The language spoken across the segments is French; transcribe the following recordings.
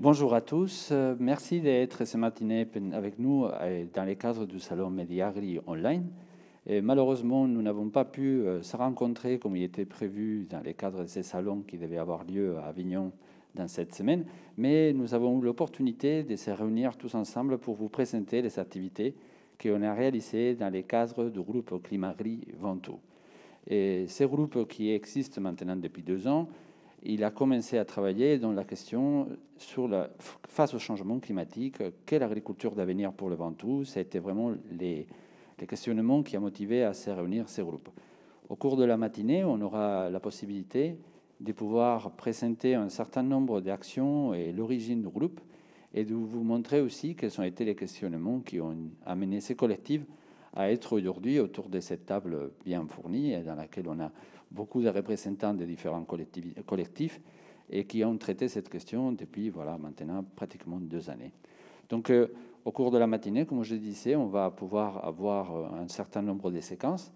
Bonjour à tous, merci d'être ce matin avec nous dans le cadre du salon Mediagri Online. Et malheureusement, nous n'avons pas pu se rencontrer comme il était prévu dans le cadre de ces salons qui devaient avoir lieu à Avignon dans cette semaine, mais nous avons eu l'opportunité de se réunir tous ensemble pour vous présenter les activités qu'on a réalisées dans le cadre du groupe Climagri Ventoux. Et ce groupe qui existe maintenant depuis 2 ans, il a commencé à travailler dans la question sur face au changement climatique, quelle agriculture d'avenir pour le Ventoux. C'était vraiment les questionnements qui ont motivé à se réunir ces groupes. Au cours de la matinée, on aura la possibilité de pouvoir présenter un certain nombre d'actions et l'origine du groupe et de vous montrer aussi quels ont été les questionnements qui ont amené ces collectifs à être aujourd'hui autour de cette table bien fournie et dans laquelle on a beaucoup de représentants de différents collectifs et qui ont traité cette question depuis maintenant pratiquement 2 années. Donc au cours de la matinée, comme je disais, on va pouvoir avoir un certain nombre de séquences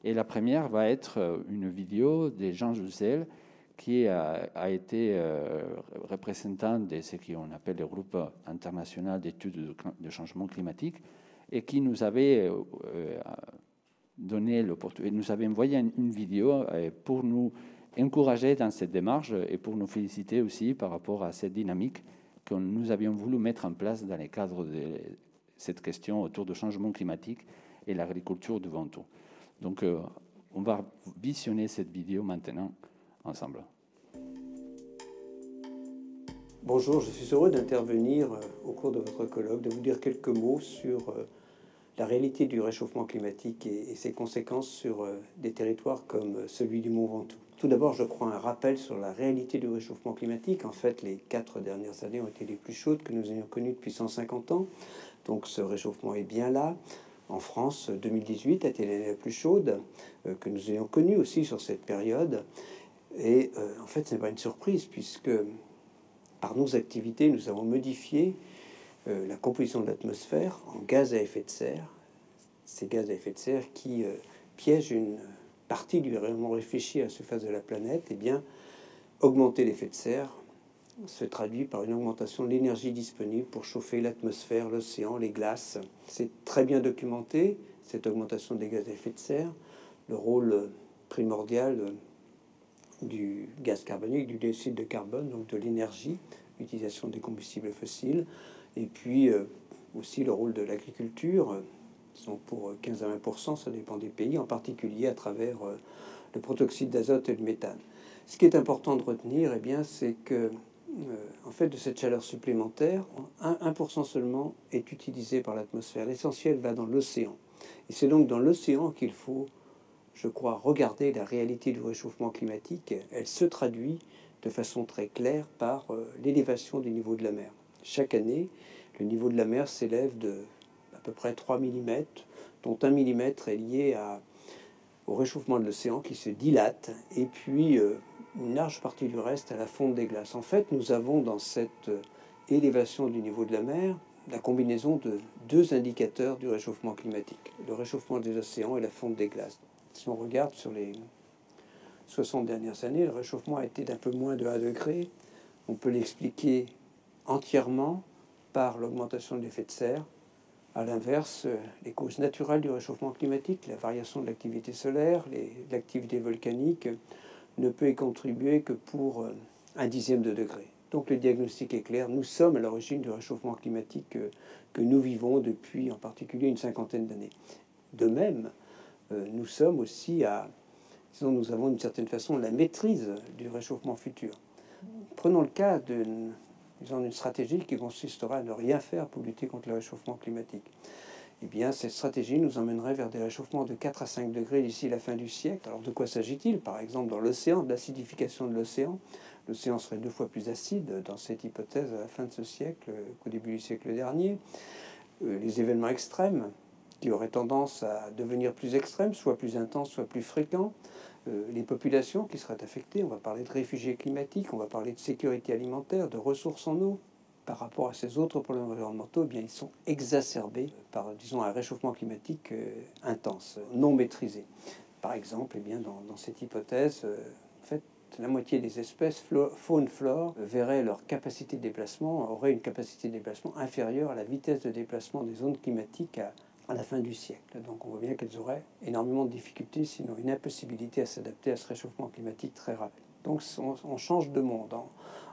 et la première va être une vidéo de Jean Jouzel qui a été représentant de ce qu'on appelle le groupe international d'études de changement climatique et qui nous avait nous avait envoyé une vidéo pour nous encourager dans cette démarche et pour nous féliciter aussi par rapport à cette dynamique que nous avions voulu mettre en place dans le cadre de cette question autour du changement climatique et l'agriculture du Ventoux. Donc, on va visionner cette vidéo maintenant ensemble. Bonjour, je suis heureux d'intervenir au cours de votre colloque, de vous dire quelques mots sur la réalité du réchauffement climatique et ses conséquences sur des territoires comme celui du Mont Ventoux. Tout d'abord, je crois un rappel sur la réalité du réchauffement climatique. En fait, les 4 dernières années ont été les plus chaudes que nous ayons connues depuis 150 ans. Donc ce réchauffement est bien là. En France, 2018 a été l'année la plus chaude que nous ayons connue aussi sur cette période. Et en fait, ce n'est pas une surprise puisque par nos activités, nous avons modifié la composition de l'atmosphère en gaz à effet de serre. Ces gaz à effet de serre qui piègent une partie du rayonnement réfléchi à la surface de la planète, eh bien, augmenter l'effet de serre se traduit par une augmentation de l'énergie disponible pour chauffer l'atmosphère, l'océan, les glaces. C'est très bien documenté, cette augmentation des gaz à effet de serre, le rôle primordial du gaz carbonique, du dioxyde de carbone, donc de l'énergie, l'utilisation des combustibles fossiles, et puis aussi le rôle de l'agriculture, sont pour 15 à 20%, ça dépend des pays, en particulier à travers le protoxyde d'azote et le méthane. Ce qui est important de retenir, eh bien, c'est que en fait, de cette chaleur supplémentaire, 1% seulement est utilisé par l'atmosphère. L'essentiel va dans l'océan. Et c'est donc dans l'océan qu'il faut, je crois, regarder la réalité du réchauffement climatique. Elle se traduit de façon très claire par l'élévation du niveau de la mer. Chaque année, le niveau de la mer s'élève de à peu près 3 mm, dont 1 mm est lié au réchauffement de l'océan qui se dilate, et puis une large partie du reste à la fonte des glaces. En fait, nous avons dans cette élévation du niveau de la mer la combinaison de 2 indicateurs du réchauffement climatique, le réchauffement des océans et la fonte des glaces. Si on regarde sur les 60 dernières années, le réchauffement a été d'un peu moins de 1 degré. On peut l'expliquer entièrement par l'augmentation de l'effet de serre. À l'inverse, les causes naturelles du réchauffement climatique, la variation de l'activité solaire, l'activité volcanique, ne peut y contribuer que pour 1/10 de degré. Donc le diagnostic est clair, nous sommes à l'origine du réchauffement climatique que nous vivons depuis en particulier une 50aine d'années. De même, nous sommes aussi nous avons d'une certaine façon la maîtrise du réchauffement futur. Prenons le cas d'une stratégie qui consistera à ne rien faire pour lutter contre le réchauffement climatique. Eh bien, cette stratégie nous emmènerait vers des réchauffements de 4 à 5 degrés d'ici la fin du siècle. Alors, de quoi s'agit-il? Par exemple, dans l'océan, de l'acidification de l'océan. L'océan serait 2 fois plus acide dans cette hypothèse à la fin de ce siècle qu'au début du siècle dernier. Les événements extrêmes qui auraient tendance à devenir plus extrêmes, soit plus intenses, soit plus fréquents. Les populations qui seraient affectées, on va parler de réfugiés climatiques, on va parler de sécurité alimentaire, de ressources en eau. Par rapport à ces autres problèmes environnementaux, eh bien, ils sont exacerbés par, disons, un réchauffement climatique intense, non maîtrisé. Par exemple, eh bien, dans cette hypothèse, en fait, la moitié des espèces, faune, flore, verraient leur capacité de déplacement, auraient une capacité de déplacement inférieure à la vitesse de déplacement des zones climatiques à la fin du siècle. Donc on voit bien qu'elles auraient énormément de difficultés, sinon une impossibilité à s'adapter à ce réchauffement climatique très rapide. Donc on change de monde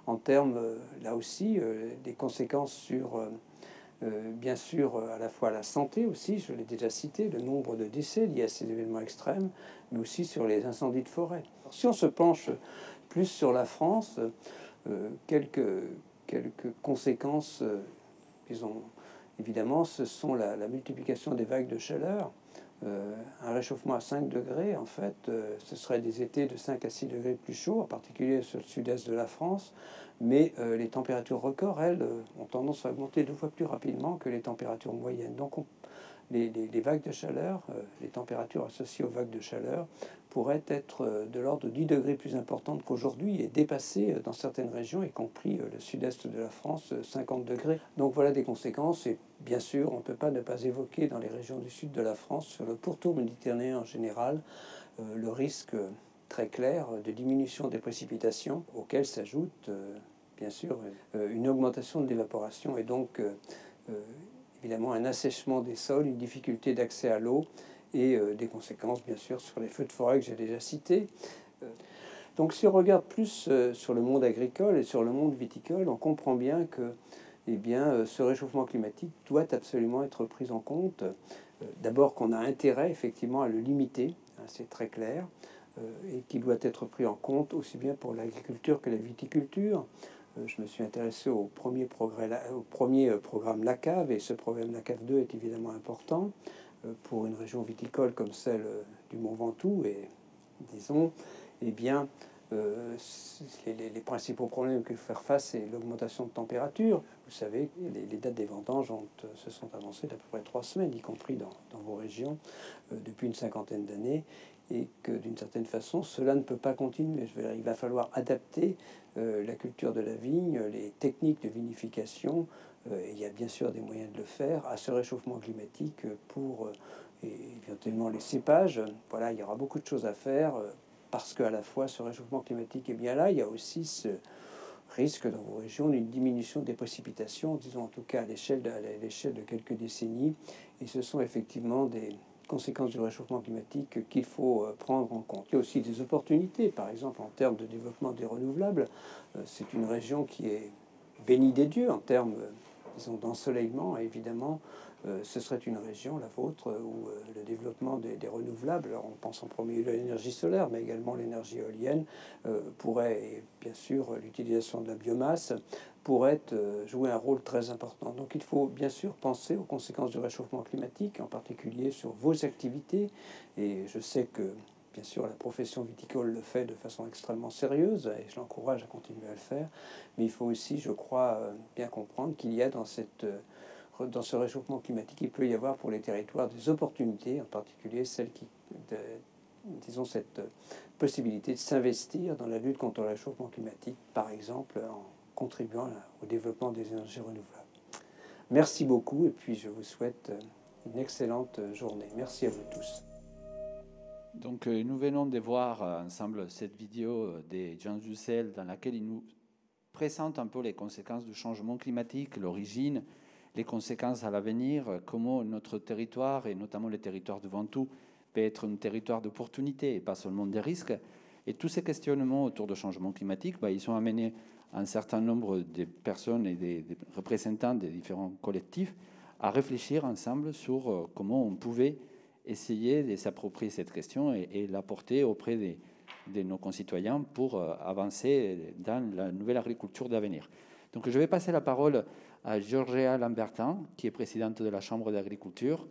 en termes, là aussi, des conséquences sur, bien sûr, à la fois la santé aussi, je l'ai déjà cité, le nombre de décès liés à ces événements extrêmes, mais aussi sur les incendies de forêt. Alors, si on se penche plus sur la France, quelques conséquences, disons, évidemment, ce sont la multiplication des vagues de chaleur. Un réchauffement à 5 degrés, en fait, ce serait des étés de 5 à 6 degrés plus chauds, en particulier sur le sud-est de la France. Mais les températures records, elles, ont tendance à augmenter 2 fois plus rapidement que les températures moyennes. Donc les vagues de chaleur, les températures associées aux vagues de chaleur, pourraient être de l'ordre de 10 degrés plus importantes qu'aujourd'hui et dépasser dans certaines régions, y compris le sud-est de la France, 50 degrés. Donc voilà des conséquences. Et bien sûr, on ne peut pas ne pas évoquer dans les régions du sud de la France, sur le pourtour méditerranéen en général, le risque très clair de diminution des précipitations, auquel s'ajoute bien sûr une augmentation de l'évaporation et donc évidemment un assèchement des sols, une difficulté d'accès à l'eau et des conséquences bien sûr sur les feux de forêt que j'ai déjà cités. Donc si on regarde plus sur le monde agricole et sur le monde viticole, on comprend bien que ce réchauffement climatique doit absolument être pris en compte. D'abord qu'on a intérêt effectivement à le limiter, hein, c'est très clair, et qui doit être pris en compte aussi bien pour l'agriculture que la viticulture. Je me suis intéressé au premier programme LACAV, et ce programme LACAV 2 est évidemment important pour une région viticole comme celle du Mont Ventoux. Et disons, les principaux problèmes qu'il faut faire face, c'est l'augmentation de température. Vous savez, les dates des vendanges se sont avancées d'à peu près 3 semaines, y compris dans vos régions, depuis une cinquantaine d'années, et que d'une certaine façon, cela ne peut pas continuer. Il va falloir adapter la culture de la vigne, les techniques de vinification, et il y a bien sûr des moyens de le faire, à ce réchauffement climatique pour éventuellement les cépages. Voilà, il y aura beaucoup de choses à faire, parce qu'à la fois ce réchauffement climatique est bien là, il y a aussi ce risque dans vos régions d'une diminution des précipitations, disons en tout cas à l'échelle de quelques décennies, et ce sont effectivement des conséquences du réchauffement climatique qu'il faut prendre en compte. Il y a aussi des opportunités, par exemple en termes de développement des renouvelables. C'est une région qui est bénie des dieux en termes, disons, d'ensoleillement, et évidemment, ce serait une région, la vôtre, où le développement des renouvelables, alors on pense en premier lieu à l'énergie solaire, mais également l'énergie éolienne, pourrait, et bien sûr l'utilisation de la biomasse, pourrait jouer un rôle très important. Donc il faut bien sûr penser aux conséquences du réchauffement climatique, en particulier sur vos activités, et je sais que bien sûr, la profession viticole le fait de façon extrêmement sérieuse, et je l'encourage à continuer à le faire, mais il faut aussi, je crois, bien comprendre qu'il y a dans ce réchauffement climatique, il peut y avoir pour les territoires des opportunités, en particulier disons cette possibilité de s'investir dans la lutte contre le réchauffement climatique, par exemple en contribuant au développement des énergies renouvelables. Merci beaucoup, et puis je vous souhaite une excellente journée. Merci à vous tous. Donc nous venons de voir ensemble cette vidéo de Jean Joussel dans laquelle il nous présente un peu les conséquences du changement climatique, l'origine, les conséquences à l'avenir, comment notre territoire, et notamment le territoire de Ventoux, peut être un territoire d'opportunité et pas seulement des risques. Et tous ces questionnements autour du changement climatique, ils sont amenés à un certain nombre de personnes et des représentants des différents collectifs à réfléchir ensemble sur comment on pouvait essayer de s'approprier cette question et la porter auprès de nos concitoyens pour avancer dans la nouvelle agriculture d'avenir. Donc je vais passer la parole à Georgia Lambertin, qui est présidente de la Chambre d'agriculture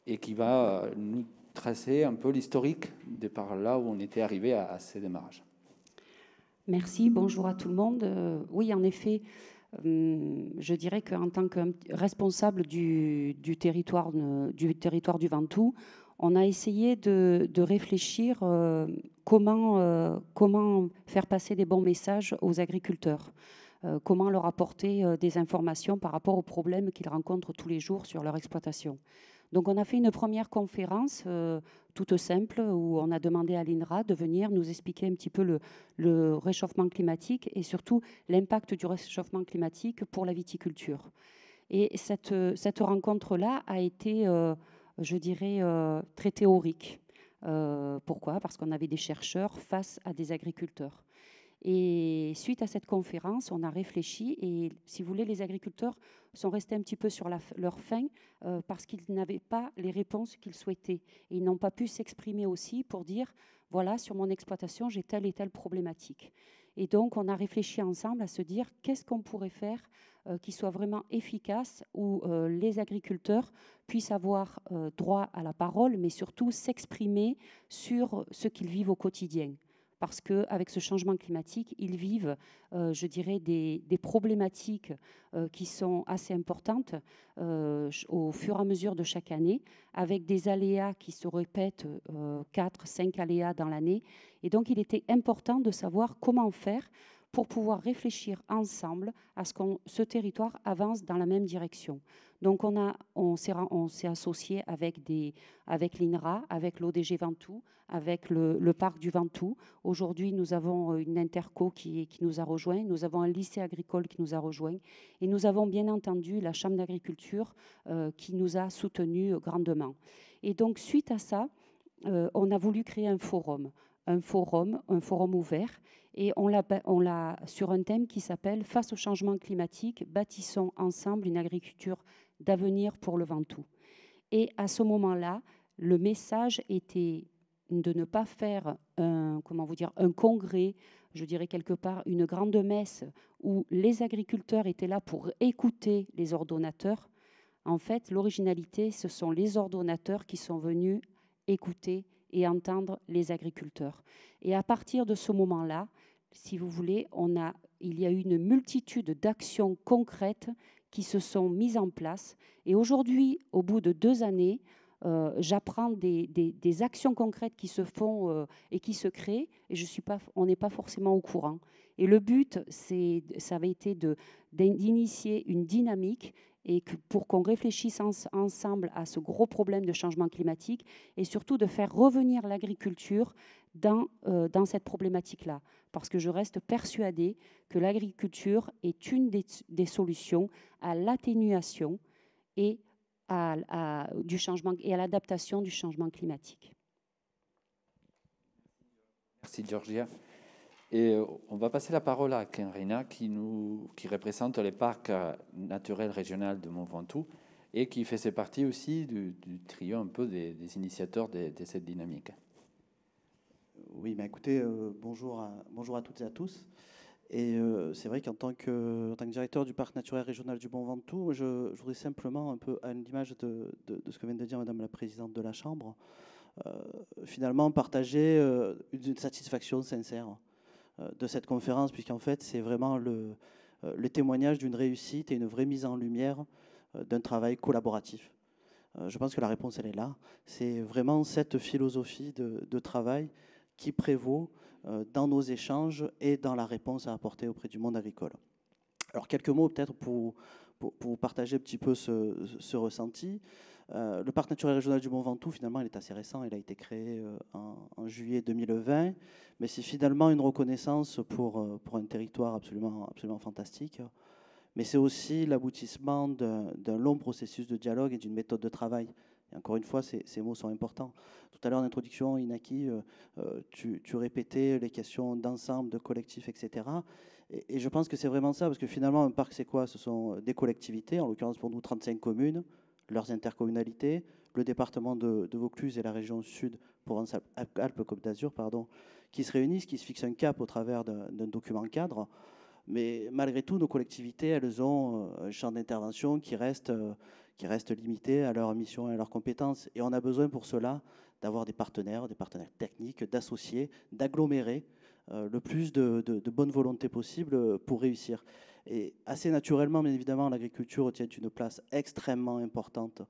et qui va nous tracer un peu l'historique de par là où on était arrivé à ces démarrages. Merci, bonjour à tout le monde. Oui, en effet, je dirais qu'en tant que responsable du territoire du Ventoux, on a essayé de réfléchir comment faire passer des bons messages aux agriculteurs, comment leur apporter des informations par rapport aux problèmes qu'ils rencontrent tous les jours sur leur exploitation. Donc on a fait une première conférence toute simple où on a demandé à l'INRA de venir nous expliquer un petit peu le réchauffement climatique et surtout l'impact du réchauffement climatique pour la viticulture. Et cette rencontre-là a été, je dirais, très théorique. Pourquoi? Parce qu'on avait des chercheurs face à des agriculteurs. Et suite à cette conférence, on a réfléchi et, si vous voulez, les agriculteurs sont restés un petit peu sur leur faim parce qu'ils n'avaient pas les réponses qu'ils souhaitaient. Et ils n'ont pas pu s'exprimer aussi pour dire, voilà, sur mon exploitation, j'ai telle et telle problématique. Et donc, on a réfléchi ensemble à se dire, qu'est-ce qu'on pourrait faire qui soit vraiment efficace, où les agriculteurs puissent avoir droit à la parole, mais surtout s'exprimer sur ce qu'ils vivent au quotidien. Parce qu'avec ce changement climatique, ils vivent, je dirais, des problématiques qui sont assez importantes au fur et à mesure de chaque année, avec des aléas qui se répètent, 4, 5 aléas dans l'année. Et donc, il était important de savoir comment faire pour pouvoir réfléchir ensemble à ce que ce territoire avance dans la même direction. Donc on s'est associé avec l'INRA, avec l'ODG Ventoux, avec le parc du Ventoux. Aujourd'hui, nous avons une interco qui nous a rejoint, nous avons un lycée agricole qui nous a rejoint et nous avons bien entendu la Chambre d'agriculture qui nous a soutenus grandement. Et donc, suite à ça, on a voulu créer un forum ouvert, et on l'a sur un thème qui s'appelle « Face au changement climatique, bâtissons ensemble une agriculture d'avenir pour le Ventoux ». Et à ce moment-là, le message était de ne pas faire un congrès, je dirais quelque part une grande messe où les agriculteurs étaient là pour écouter les ordonnateurs. En fait, l'originalité, ce sont les ordonnateurs qui sont venus écouter et entendre les agriculteurs. Et à partir de ce moment-là, si vous voulez, il y a eu une multitude d'actions concrètes qui se sont mises en place. Et aujourd'hui, au bout de 2 années, j'apprends des actions concrètes qui se font et qui se créent, et on n'est pas forcément au courant. Et le but, ça avait été d'initier une dynamique et pour qu'on réfléchisse ensemble à ce gros problème de changement climatique et surtout de faire revenir l'agriculture dans cette problématique-là. Parce que je reste persuadée que l'agriculture est une des solutions à l'atténuation et du changement et à l'adaptation du changement climatique. Merci Georgia. Et on va passer la parole à Kenrina qui représente le parc naturel régional de Mont Ventoux et qui fait partie aussi du trio un peu des initiateurs de cette dynamique. Oui, mais écoutez, bonjour à toutes et à tous. Et c'est vrai qu'en tant que directeur du parc naturel régional du Mont Ventoux, je voudrais simplement, un peu à l'image de ce que vient de dire Madame la Présidente de la Chambre, finalement partager une satisfaction sincère de cette conférence, puisqu'en fait, c'est vraiment le témoignage d'une réussite et une vraie mise en lumière d'un travail collaboratif. Je pense que la réponse, elle est là. C'est vraiment cette philosophie de travail qui prévaut dans nos échanges et dans la réponse à apporter auprès du monde agricole. Alors, quelques mots peut-être pour vous partager un petit peu ce ressenti. Le parc naturel régional du Mont Ventoux, finalement, il est assez récent. Il a été créé en juillet 2020, mais c'est finalement une reconnaissance pour un territoire absolument fantastique. Mais c'est aussi l'aboutissement d'un long processus de dialogue et d'une méthode de travail. Et encore une fois, ces mots sont importants. Tout à l'heure, en introduction, Inaki, tu répétais les questions d'ensemble, de collectif, etc. Et je pense que c'est vraiment ça, parce que finalement, un parc, c'est quoi? Ce sont des collectivités, en l'occurrence pour nous, 35 communes, leurs intercommunalités, le département de Vaucluse et la région sud, Provence-Alpes-Côte d'Azur, qui se réunissent, qui se fixent un cap au travers d'un document cadre. Mais malgré tout, nos collectivités, elles ont un champ d'intervention qui reste limité à leur mission et à leurs compétences. Et on a besoin pour cela d'avoir des partenaires techniques, d'associés, d'agglomérer le plus de bonne volonté possible pour réussir. Et assez naturellement, bien évidemment, l'agriculture tient une place extrêmement importante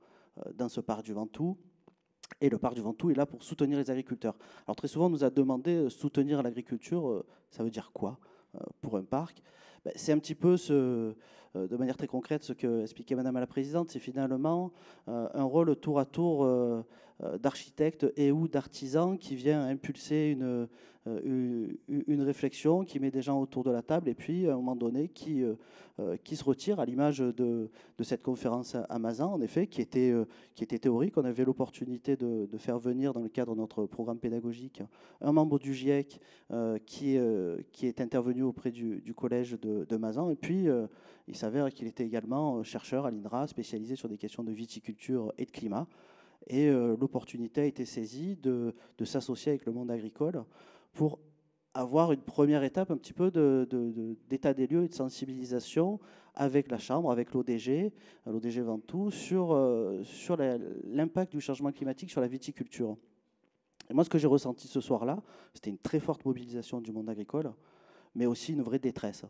dans ce parc du Ventoux. Et le parc du Ventoux est là pour soutenir les agriculteurs. Alors très souvent, on nous a demandé soutenir l'agriculture, ça veut dire quoi? pour un parc. Ben, c'est un petit peu de manière très concrète ce que expliquait Madame la Présidente, c'est finalement un rôle tour à tour d'architecte et ou d'artisan qui vient impulser une réflexion, qui met des gens autour de la table et puis à un moment donné qui se retire, à l'image de cette conférence à Mazan, en effet, qui était théorique. On avait l'opportunité de faire venir dans le cadre de notre programme pédagogique un membre du GIEC qui est intervenu auprès du collège de Mazan, et puis il s'avère qu'il était également chercheur à l'INRA, spécialisé sur des questions de viticulture et de climat. Et l'opportunité a été saisie de s'associer avec le monde agricole pour avoir une première étape un petit peu d'état des lieux et de sensibilisation avec la Chambre, avec l'ODG Ventoux, sur l'impact du changement climatique sur la viticulture. Et moi, ce que j'ai ressenti ce soir-là, c'était une très forte mobilisation du monde agricole, mais aussi une vraie détresse.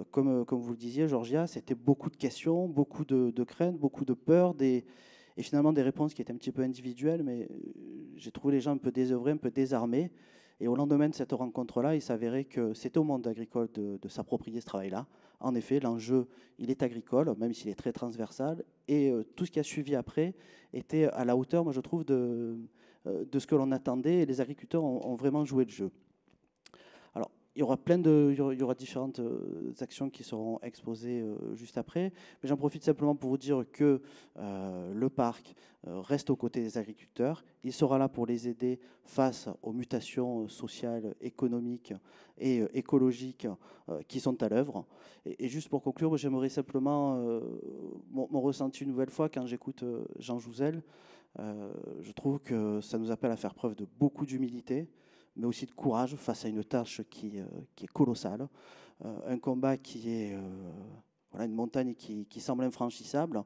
Comme vous le disiez, Georgia, c'était beaucoup de questions, beaucoup de craintes, beaucoup de peurs, et finalement des réponses qui étaient un petit peu individuelles, mais j'ai trouvé les gens un peu désœuvrés, un peu désarmés. Et au lendemain de cette rencontre-là, il s'avérait que c'était au monde agricole de s'approprier ce travail-là. En effet, l'enjeu, il est agricole, même s'il est très transversal, et tout ce qui a suivi après était à la hauteur, moi je trouve, de ce que l'on attendait, et les agriculteurs ont vraiment joué le jeu. Alors, il y aura différentes actions qui seront exposées juste après, mais j'en profite simplement pour vous dire que le parc reste aux côtés des agriculteurs. Il sera là pour les aider face aux mutations sociales, économiques et écologiques qui sont à l'œuvre. Et juste pour conclure, j'aimerais simplement mon ressenti une nouvelle fois quand j'écoute Jean Jouzel. Je trouve que ça nous appelle à faire preuve de beaucoup d'humilité, mais aussi de courage face à une tâche qui est colossale, un combat qui est une montagne qui semble infranchissable.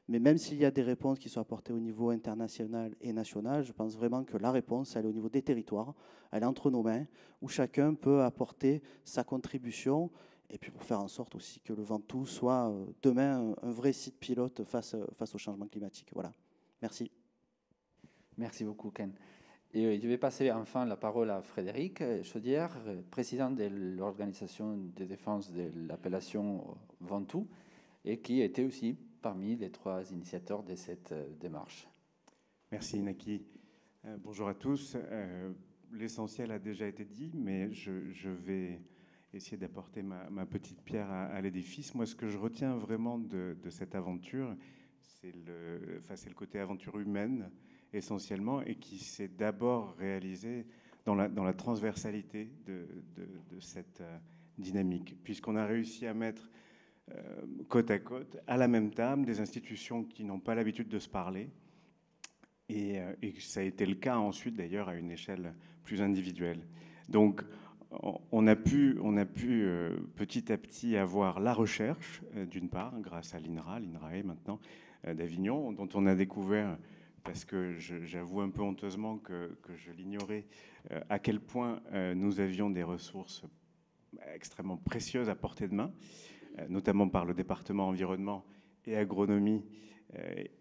Mais même s'il y a des réponses qui sont apportées au niveau international et national, je pense vraiment que la réponse, elle est au niveau des territoires, elle est entre nos mains, où chacun peut apporter sa contribution, et puis pour faire en sorte aussi que le Ventoux soit demain un vrai site pilote face au changement climatique. Voilà. Merci. Merci beaucoup, Ken. Et je vais passer enfin la parole à Frédéric Chaudière, président de l'Organisation de défense de l'appellation Ventoux, et qui était aussi parmi les 3 initiateurs de cette démarche. Merci, Inaki. Bonjour à tous. L'essentiel a déjà été dit, mais je vais essayer d'apporter ma petite pierre à l'édifice. Moi, ce que je retiens vraiment de cette aventure, c'est le côté aventure humaine, essentiellement, et qui s'est d'abord réalisé dans la transversalité de cette dynamique, puisqu'on a réussi à mettre côte à côte, à la même table, des institutions qui n'ont pas l'habitude de se parler, et ça a été le cas ensuite d'ailleurs à une échelle plus individuelle. Donc on a pu petit à petit avoir la recherche, d'une part, grâce à l'INRAE maintenant d'Avignon, dont on a découvert, parce que j'avoue un peu honteusement que je l'ignorais, à quel point nous avions des ressources extrêmement précieuses à portée de main, notamment par le département environnement et agronomie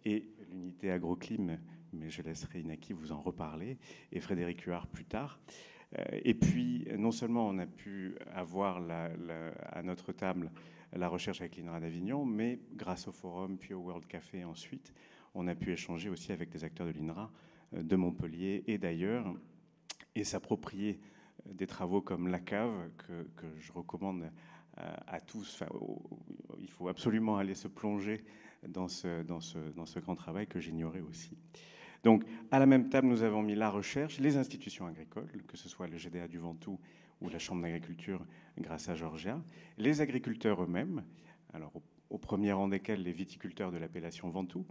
et l'unité agroclim, mais je laisserai Inaki vous en reparler, et Frédéric Huard plus tard. Et puis, non seulement on a pu avoir à notre table la recherche avec l'INRA d'Avignon, mais grâce au forum, puis au World Café ensuite, on a pu échanger aussi avec des acteurs de l'INRA de Montpellier et d'ailleurs, et s'approprier des travaux comme la cave, que je recommande à tous. Enfin, il faut absolument aller se plonger dans ce grand travail que j'ignorais aussi. Donc, à la même table, nous avons mis la recherche, les institutions agricoles, que ce soit le GDA du Ventoux ou la Chambre d'agriculture grâce à Georgia, les agriculteurs eux-mêmes, alors au premier rang desquels les viticulteurs de l'appellation Ventoux,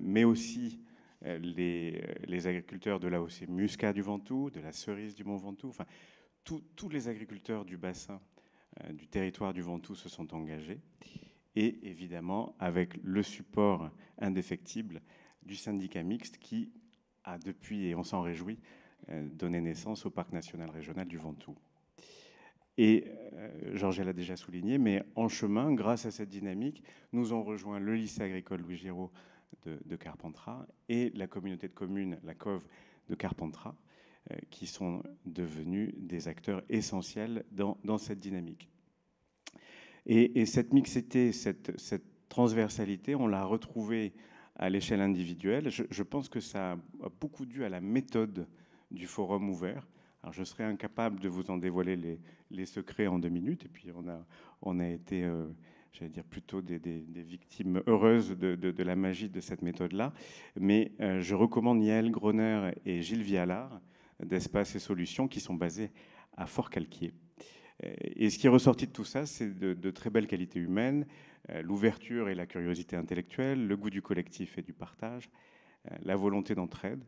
mais aussi les agriculteurs de l'AOC Muscat du Ventoux, de la cerise du Mont Ventoux, enfin, tous les agriculteurs du bassin du territoire du Ventoux se sont engagés, et évidemment avec le support indéfectible du syndicat mixte qui a depuis, et on s'en réjouit, donné naissance au Parc national régional du Ventoux. Et Georges l'a déjà souligné, mais en chemin, grâce à cette dynamique, nous ont rejoint le lycée agricole Louis Giraud de Carpentras et la communauté de communes, la COV de Carpentras, qui sont devenus des acteurs essentiels dans cette dynamique. Et cette mixité, cette transversalité, on l'a retrouvée à l'échelle individuelle. Je pense que ça a beaucoup dû à la méthode du forum ouvert. Alors, je serais incapable de vous en dévoiler les secrets en 2 minutes, et puis on a été, j'allais dire, plutôt des victimes heureuses de la magie de cette méthode-là. Mais je recommande Yael Groner et Gilles Vialard d'Espace et Solutions, qui sont basés à Fort-Calquier. Et ce qui est ressorti de tout ça, c'est de très belles qualités humaines, l'ouverture et la curiosité intellectuelle, le goût du collectif et du partage, la volonté d'entraide.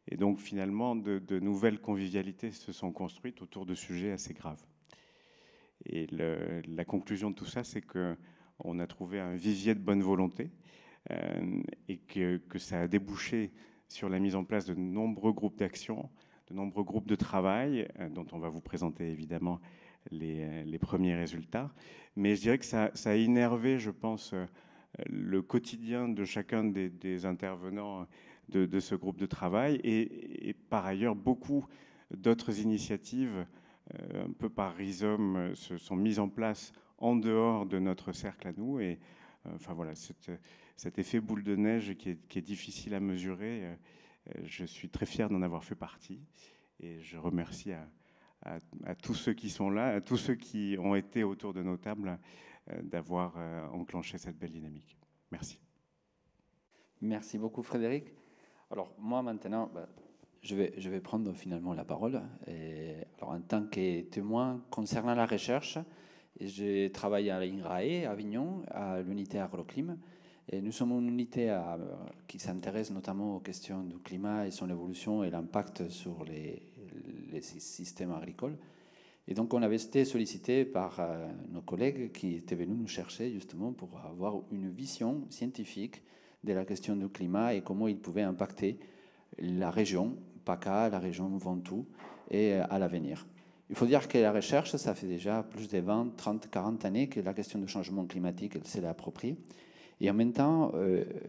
Et donc finalement, de nouvelles convivialités se sont construites autour de sujets assez graves. Et la conclusion de tout ça, c'est qu'on a trouvé un vivier de bonne volonté et que ça a débouché sur la mise en place de nombreux groupes d'action, de nombreux groupes de travail, dont on va vous présenter évidemment les premiers résultats. Mais je dirais que ça a énervé, je pense, le quotidien de chacun des intervenants de ce groupe de travail et par ailleurs, beaucoup d'autres initiatives, un peu par rhizome, se sont mises en place en dehors de notre cercle à nous. Et enfin voilà, cet effet boule de neige qui est difficile à mesurer, je suis très fier d'en avoir fait partie. Et je remercie à tous ceux qui sont là, à tous ceux qui ont été autour de nos tables, d'avoir enclenché cette belle dynamique. Merci. Merci beaucoup, Frédéric. Alors, moi, maintenant, je vais prendre finalement la parole. Alors, en tant que témoin concernant la recherche, j'ai travaillé à l'INRAE, à Avignon, à l'unité agroclim. Et nous sommes une unité qui s'intéresse notamment aux questions du climat et son évolution et l'impact sur les systèmes agricoles. Et donc, on avait été sollicité par nos collègues qui étaient venus nous chercher justement pour avoir une vision scientifique de la question du climat et comment il pouvait impacter la région PACA, la région Ventoux et à l'avenir. Il faut dire que la recherche, ça fait déjà plus de 20, 30, 40 années que la question du changement climatique, elle s'est appropriée. Et en même temps,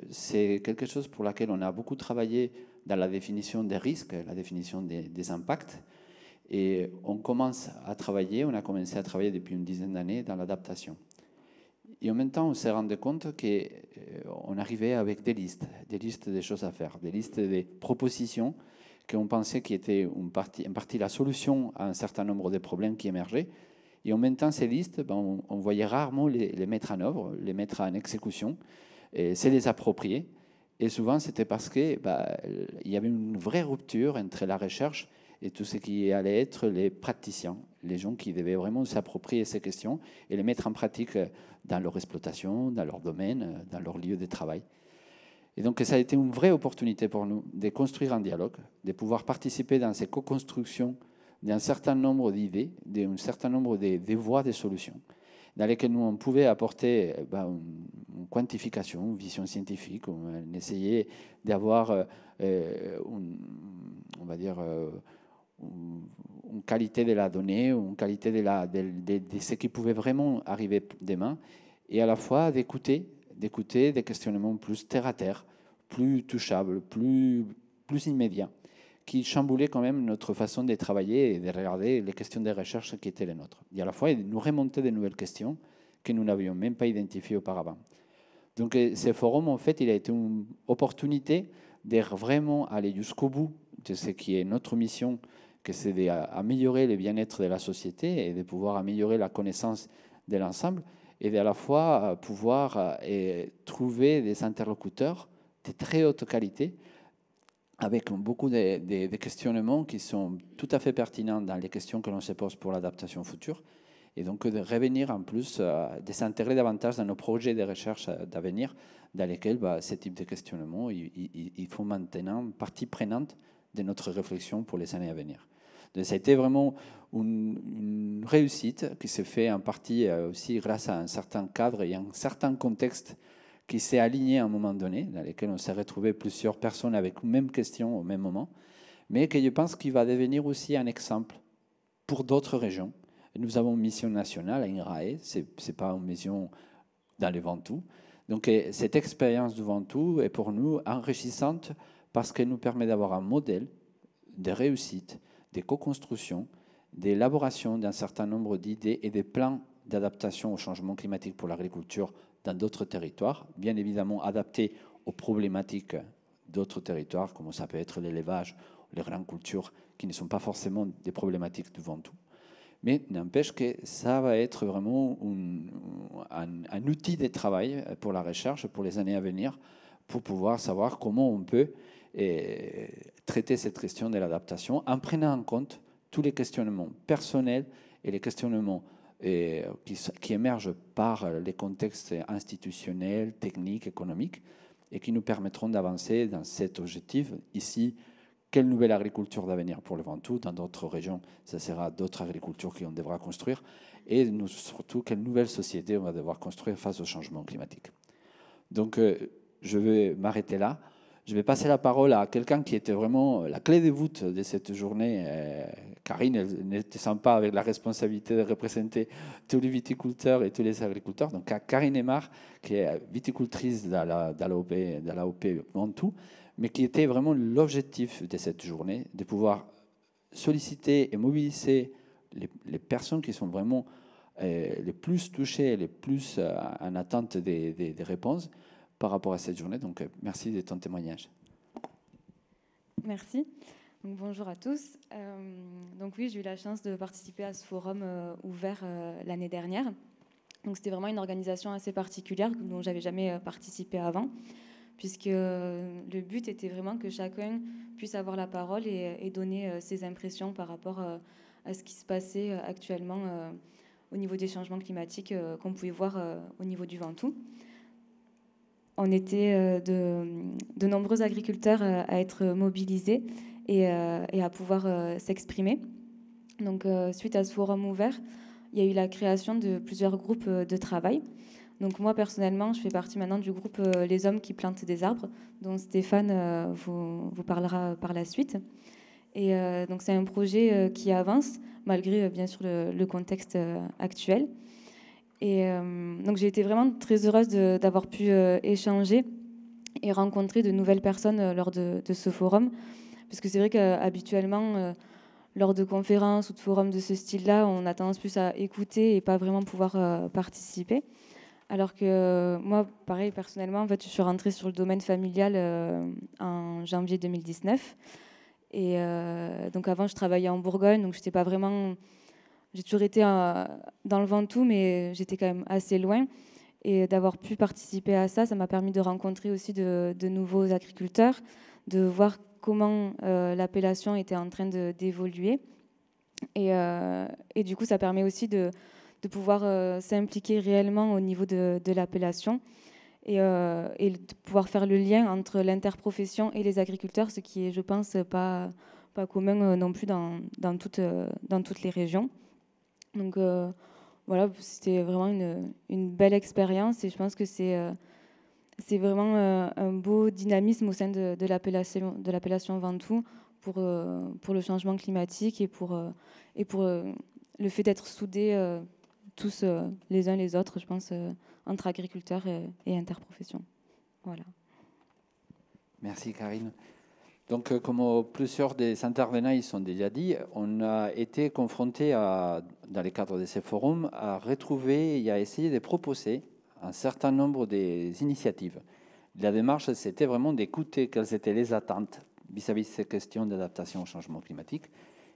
c'est quelque chose pour laquelle on a beaucoup travaillé dans la définition des risques, la définition des impacts. Et on a commencé à travailler depuis une dizaine d'années dans l'adaptation. Et en même temps, on s'est rendu compte qu'on arrivait avec des listes de choses à faire, des listes de propositions qu'on pensait qui étaient en partie la solution à un certain nombre de problèmes qui émergeaient. Et en même temps, ces listes, on voyait rarement les mettre en œuvre, les mettre en exécution, et c'est les approprier. Et souvent, c'était parce qu'il y avait une vraie rupture entre la recherche et tout ce qui allait être les praticiens, les gens qui devaient vraiment s'approprier ces questions et les mettre en pratique dans leur exploitation, dans leur domaine, dans leur lieu de travail. Et donc, ça a été une vraie opportunité pour nous de construire un dialogue, de pouvoir participer dans ces co-constructions d'un certain nombre d'idées, d'un certain nombre de voies de solutions, dans lesquelles nous, on pouvait apporter une quantification, une vision scientifique, on essayait d'avoir, on va dire, une qualité de la donnée, une qualité de ce qui pouvait vraiment arriver demain, et à la fois d'écouter des questionnements plus terre-à-terre, plus touchables, plus immédiats, qui chamboulaient quand même notre façon de travailler et de regarder les questions de recherche qui étaient les nôtres. Et à la fois, nous remonter de nouvelles questions que nous n'avions même pas identifiées auparavant. Donc, ce forum, en fait, il a été une opportunité de vraiment aller jusqu'au bout de ce qui est notre mission, que c'est d'améliorer le bien-être de la société et de pouvoir améliorer la connaissance de l'ensemble, et à la fois pouvoir trouver des interlocuteurs de très haute qualité, avec beaucoup de questionnements qui sont tout à fait pertinents dans les questions que l'on se pose pour l'adaptation future, et donc de revenir en plus, de s'intégrer davantage dans nos projets de recherche d'avenir, dans lesquels ce type de questionnement, il faut maintenant partie prenante de notre réflexion pour les années à venir. Donc, ça a été vraiment une réussite qui s'est faite en partie aussi grâce à un certain cadre et un certain contexte qui s'est aligné à un moment donné, dans lequel on s'est retrouvé plusieurs personnes avec une même question au même moment, mais que je pense qu'il va devenir aussi un exemple pour d'autres régions. Et nous avons une mission nationale à INRAE, ce n'est pas une mission dans les Ventoux. Donc cette expérience du Ventoux est pour nous enrichissante parce qu'elle nous permet d'avoir un modèle des réussites, des co-constructions, d'élaboration d'un certain nombre d'idées et des plans d'adaptation au changement climatique pour l'agriculture dans d'autres territoires, bien évidemment adaptés aux problématiques d'autres territoires, comme ça peut être l'élevage, les grandes cultures, qui ne sont pas forcément des problématiques du Ventoux. Mais n'empêche que ça va être vraiment un outil de travail pour la recherche pour les années à venir, pour pouvoir savoir comment on peut traiter cette question de l'adaptation en prenant en compte tous les questionnements personnels et les questionnements qui émergent par les contextes institutionnels, techniques, économiques, et qui nous permettront d'avancer dans cet objectif. Ici, quelle nouvelle agriculture d'avenir pour le Ventoux? Dans d'autres régions, ça sera d'autres agricultures qu'on devra construire. Et nous, surtout, quelle nouvelle société on va devoir construire face au changement climatique. Donc, je vais m'arrêter là. Je vais passer la parole à quelqu'un qui était vraiment la clé de voûte de cette journée. Karine, elle était sympa avec la responsabilité de représenter tous les viticulteurs et tous les agriculteurs. Donc, Karine Aymar, qui est viticultrice dans l'AOP Ventoux, mais qui était vraiment l'objectif de cette journée, de pouvoir solliciter et mobiliser les personnes qui sont vraiment les plus touchées, les plus en attente des réponses par rapport à cette journée. Donc, merci de ton témoignage. Merci. Donc, bonjour à tous. Donc oui, j'ai eu la chance de participer à ce forum ouvert l'année dernière. Donc c'était vraiment une organisation assez particulière dont j'avais jamais participé avant, puisque le but était vraiment que chacun puisse avoir la parole et donner ses impressions par rapport à ce qui se passait actuellement au niveau des changements climatiques qu'on pouvait voir au niveau du Ventoux. On était de nombreux agriculteurs à être mobilisés et à pouvoir s'exprimer. Donc, suite à ce forum ouvert, il y a eu la création de plusieurs groupes de travail. Donc, moi, personnellement, je fais partie maintenant du groupe Les Hommes qui plantent des arbres, dont Stéphane vous parlera par la suite. Et donc, c'est un projet qui avance, malgré, bien sûr, le contexte actuel. Et donc j'ai été vraiment très heureuse d'avoir pu échanger et rencontrer de nouvelles personnes lors de ce forum. Parce que c'est vrai qu'habituellement, lors de conférences ou de forums de ce style-là, on a tendance plus à écouter et pas vraiment pouvoir participer. Alors que moi, pareil, personnellement, en fait, je suis rentrée sur le domaine familial en janvier 2019. Et donc avant, je travaillais en Bourgogne, donc je n'étais pas vraiment... J'ai toujours été dans le Ventoux, mais j'étais quand même assez loin. Et d'avoir pu participer à ça, ça m'a permis de rencontrer aussi de nouveaux agriculteurs, de voir comment l'appellation était en train d'évoluer. Et du coup, ça permet aussi de pouvoir s'impliquer réellement au niveau de l'appellation et de pouvoir faire le lien entre l'interprofession et les agriculteurs, ce qui est, je pense, pas commun non plus dans toutes les régions. Donc voilà, c'était vraiment une belle expérience et je pense que c'est vraiment un beau dynamisme au sein de l'appellation Ventoux pour le changement climatique et pour le fait d'être soudés tous les uns les autres, je pense, entre agriculteurs et interprofession. Voilà. Merci Karine. Donc, comme plusieurs des intervenants ils sont déjà dit, on a été confrontés, dans le cadre de ces forums, à retrouver et à essayer de proposer un certain nombre d'initiatives. La démarche, c'était vraiment d'écouter quelles étaient les attentes vis-à-vis de ces questions d'adaptation au changement climatique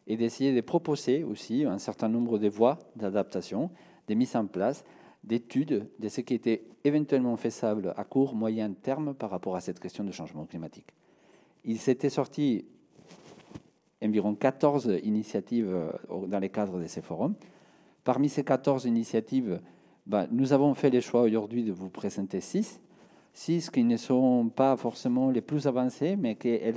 et d'essayer de proposer aussi un certain nombre de voies d'adaptation, de mise en place, d'études de ce qui était éventuellement faisable à court, moyen terme par rapport à cette question de changement climatique. Il s'était sorti environ 14 initiatives dans le cadre de ces forums. Parmi ces 14 initiatives, nous avons fait le choix aujourd'hui de vous présenter 6 qui ne sont pas forcément les plus avancées, mais qu'elles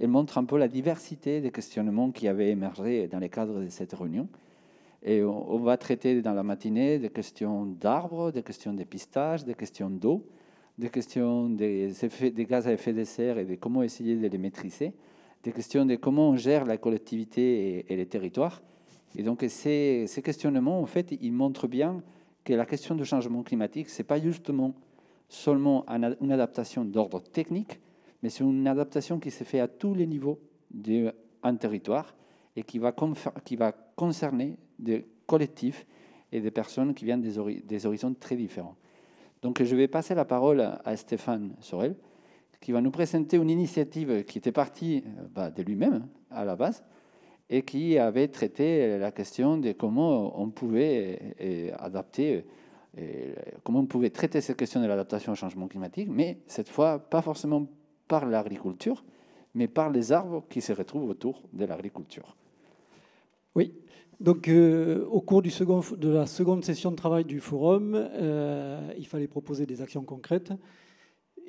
montrent un peu la diversité des questionnements qui avaient émergé dans le cadre de cette réunion. Et on va traiter dans la matinée des questions d'arbres, des questions de pistage, des questions d'eau, des questions des gaz à effet de serre et de comment essayer de les maîtriser, des questions de comment on gère la collectivité et les territoires. Et donc ces questionnements, en fait, ils montrent bien que la question du changement climatique, ce n'est pas justement seulement une adaptation d'ordre technique, mais c'est une adaptation qui se fait à tous les niveaux d'un territoire et qui va concerner des collectifs et des personnes qui viennent des horizons très différents. Donc je vais passer la parole à Stéphane Sorel, qui va nous présenter une initiative qui était partie de lui-même à la base et qui avait traité la question de comment on pouvait adapter, comment on pouvait traiter cette question de l'adaptation au changement climatique, mais cette fois pas forcément par l'agriculture, mais par les arbres qui se retrouvent autour de l'agriculture. Oui, donc au cours de la seconde session de travail du forum, il fallait proposer des actions concrètes.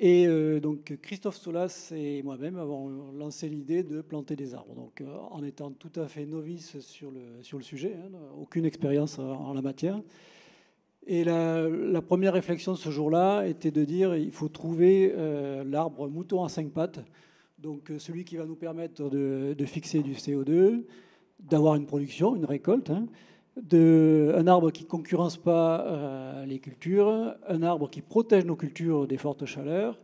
Et donc Christophe Solas et moi-même avons lancé l'idée de planter des arbres. Donc en étant tout à fait novice sur le sujet, hein, aucune expérience en la matière. Et la première réflexion ce jour-là était de dire il faut trouver l'arbre mouton à 5 pattes, donc celui qui va nous permettre de fixer du CO2, d'avoir une production, une récolte, hein, un arbre qui ne concurrence pas les cultures, un arbre qui protège nos cultures des fortes chaleurs,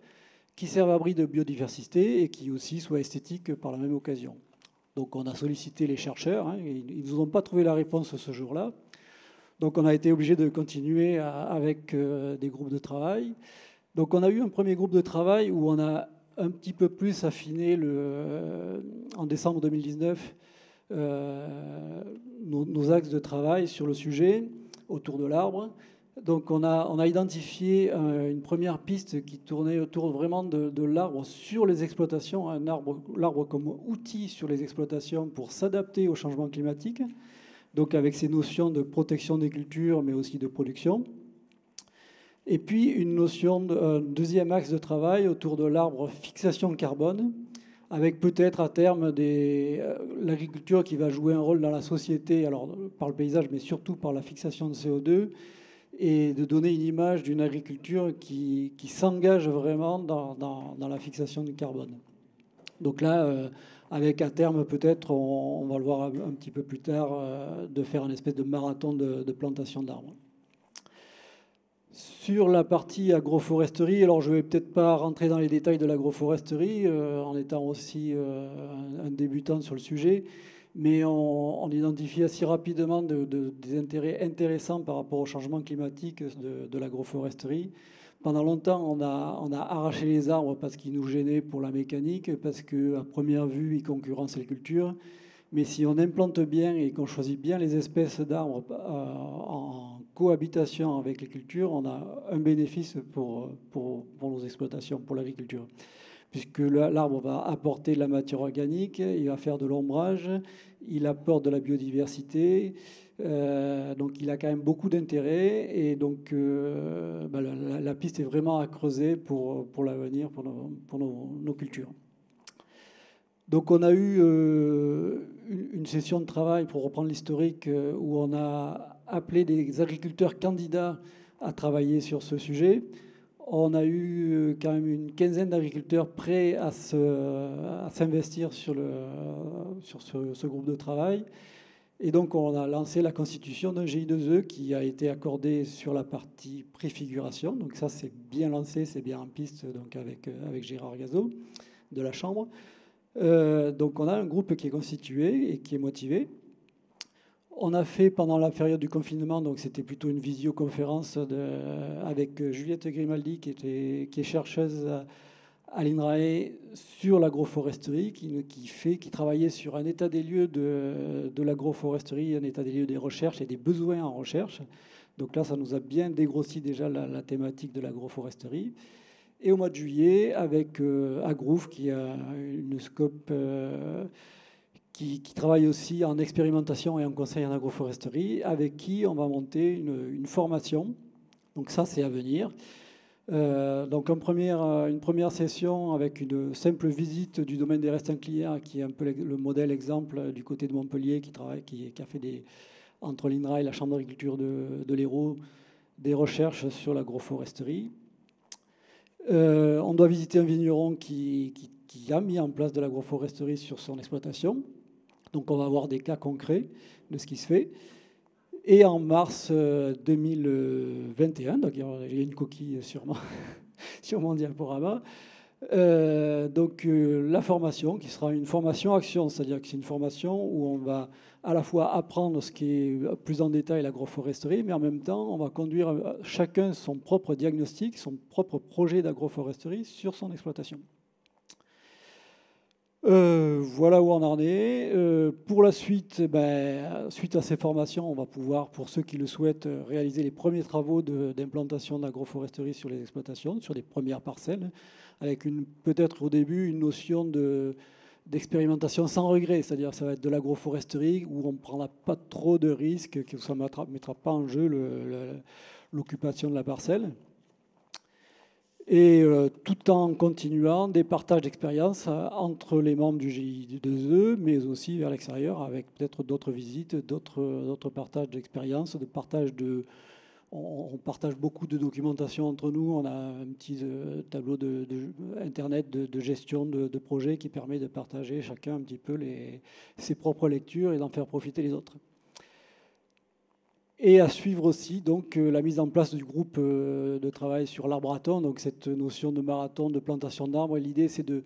qui serve à abri de biodiversité et qui aussi soit esthétique par la même occasion. Donc on a sollicité les chercheurs, hein, et ils ne nous ont pas trouvé la réponse ce jour-là. Donc on a été obligé de continuer avec des groupes de travail. Donc on a eu un premier groupe de travail où on a un petit peu plus affiné en décembre 2019 nos axes de travail sur le sujet autour de l'arbre. Donc on a identifié une première piste qui tournait autour vraiment de l'arbre sur les exploitations, l'arbre comme outil sur les exploitations pour s'adapter au changement climatique, donc avec ces notions de protection des cultures mais aussi de production. Et puis une notion, un deuxième axe de travail autour de l'arbre fixation carbone, avec peut-être à terme l'agriculture qui va jouer un rôle dans la société, alors par le paysage, mais surtout par la fixation de CO2, et de donner une image d'une agriculture qui s'engage vraiment dans la fixation du carbone. Donc là, avec à terme peut-être, on va le voir un petit peu plus tard, de faire une espèce de marathon de plantation d'arbres. Sur la partie agroforesterie, alors je ne vais peut-être pas rentrer dans les détails de l'agroforesterie en étant aussi un débutant sur le sujet, mais on identifie assez rapidement des intérêts intéressants par rapport au changement climatique de l'agroforesterie. Pendant longtemps, on a arraché les arbres parce qu'ils nous gênaient pour la mécanique, parce qu'à première vue, ils concurrencent les cultures. Mais si on implante bien et qu'on choisit bien les espèces d'arbres en cohabitation avec les cultures, on a un bénéfice pour nos exploitations, pour l'agriculture. Puisque l'arbre va apporter de la matière organique, il va faire de l'ombrage, il apporte de la biodiversité, donc il a quand même beaucoup d'intérêt. Et donc la piste est vraiment à creuser pour l'avenir, pour nos cultures. Donc on a eu une session de travail, pour reprendre l'historique, où on a appelé des agriculteurs candidats à travailler sur ce sujet. On a eu quand même une quinzaine d'agriculteurs prêts à s'investir sur ce groupe de travail. Et donc on a lancé la constitution d'un GI2E qui a été accordé sur la partie préfiguration. Donc ça c'est bien lancé, c'est bien en piste, donc avec Gérard Gazot de la Chambre. Donc on a un groupe qui est constitué et qui est motivé. On a fait pendant la période du confinement, donc c'était plutôt une visioconférence avec Juliette Grimaldi qui est chercheuse à l'INRAE sur l'agroforesterie, qui travaillait sur un état des lieux de l'agroforesterie, un état des lieux des recherches et des besoins en recherche. Donc là, ça nous a bien dégrossi déjà la thématique de l'agroforesterie. Et au mois de juillet, avec Agrouf, qui a une scope qui travaille aussi en expérimentation et en conseil en agroforesterie, avec qui on va monter une formation. Donc ça, c'est à venir. Donc une première session avec une simple visite du domaine des restes nucléaires, qui est un peu le modèle exemple du côté de Montpellier, qui a fait entre l'INRA et la Chambre d'agriculture de l'Hérault des recherches sur l'agroforesterie. On doit visiter un vigneron qui a mis en place de l'agroforesterie sur son exploitation. Donc on va avoir des cas concrets de ce qui se fait. Et en mars 2021, donc il y a une coquille sur mon diaporama, Donc la formation qui sera une formation action, c'est-à-dire que c'est une formation où on va à la fois apprendre ce qui est plus en détail l'agroforesterie, mais en même temps on va conduire chacun son propre diagnostic, son propre projet d'agroforesterie sur son exploitation. Voilà où on en est. Pour la suite, suite à ces formations, on va pouvoir, pour ceux qui le souhaitent, réaliser les premiers travaux d'implantation d'agroforesterie sur les exploitations, sur les premières parcelles, avec peut-être au début une notion d'expérimentation sans regret, c'est-à-dire ça va être de l'agroforesterie où on ne prendra pas trop de risques, que ça ne mettra pas en jeu l'occupation de la parcelle. Et tout en continuant des partages d'expériences entre les membres du GI2E, mais aussi vers l'extérieur, avec peut-être d'autres visites, d'autres partages d'expériences, on partage beaucoup de documentation entre nous. On a un petit tableau Internet de gestion de projets qui permet de partager chacun un petit peu ses propres lectures et d'en faire profiter les autres. Et à suivre aussi donc, la mise en place du groupe de travail sur l'arbre-à-thon, donc cette notion de marathon de plantation d'arbres. L'idée, c'est de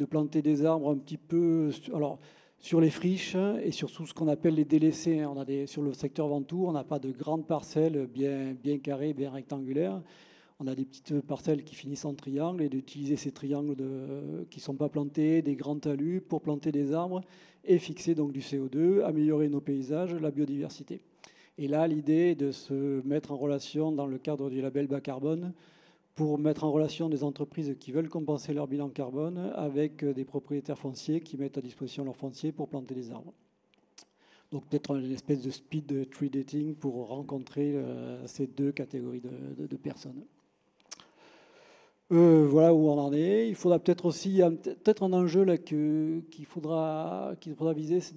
planter des arbres un petit peu sur les friches et sur tout ce qu'on appelle les délaissés. Sur le secteur Ventoux, on n'a pas de grandes parcelles bien carrées, bien rectangulaires. On a des petites parcelles qui finissent en triangle et d'utiliser ces triangles qui ne sont pas plantés, des grands talus pour planter des arbres et fixer donc du CO2, améliorer nos paysages, la biodiversité. Et là, l'idée est de se mettre en relation dans le cadre du label bas carbone pour mettre en relation des entreprises qui veulent compenser leur bilan carbone avec des propriétaires fonciers qui mettent à disposition leur foncier pour planter des arbres. Donc peut-être une espèce de speed tree dating pour rencontrer ces deux catégories de personnes. Voilà où on en est. Il faudra peut-être aussi, peut-être un enjeu là qu'il faudra viser, c'est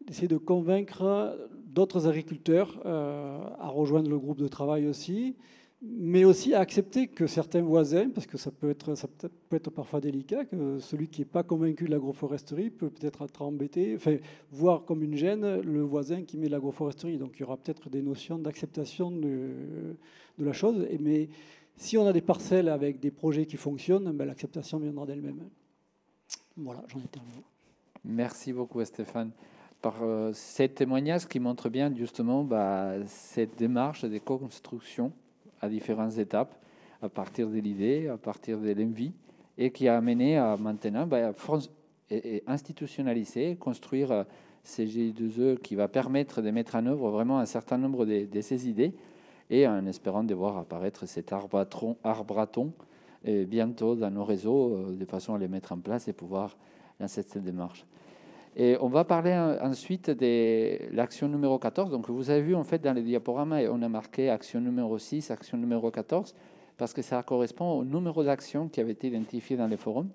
d'essayer de convaincre d'autres agriculteurs à rejoindre le groupe de travail aussi, mais aussi à accepter que certains voisins, parce que ça peut être parfois délicat, que celui qui n'est pas convaincu de l'agroforesterie peut peut-être être embêté, voir comme une gêne le voisin qui met de l'agroforesterie. Donc il y aura peut-être des notions d'acceptation de la chose, mais si on a des parcelles avec des projets qui fonctionnent, l'acceptation viendra d'elle-même. Voilà, j'en ai terminé. Merci beaucoup Stéphane. Par ces témoignages qui montrent bien justement cette démarche de co-construction à différentes étapes, à partir de l'idée, à partir de l'envie, et qui a amené à maintenant institutionnaliser, construire ces GI2E qui va permettre de mettre en œuvre vraiment un certain nombre de ces idées, et en espérant de voir apparaître cet arbre-à-thon bientôt dans nos réseaux, de façon à les mettre en place et pouvoir lancer cette démarche. Et on va parler ensuite de l'action numéro 14. Donc vous avez vu en fait dans les diaporamas, on a marqué action numéro 6, action numéro 14, parce que ça correspond au numéro d'action qui avait été identifié dans les forums.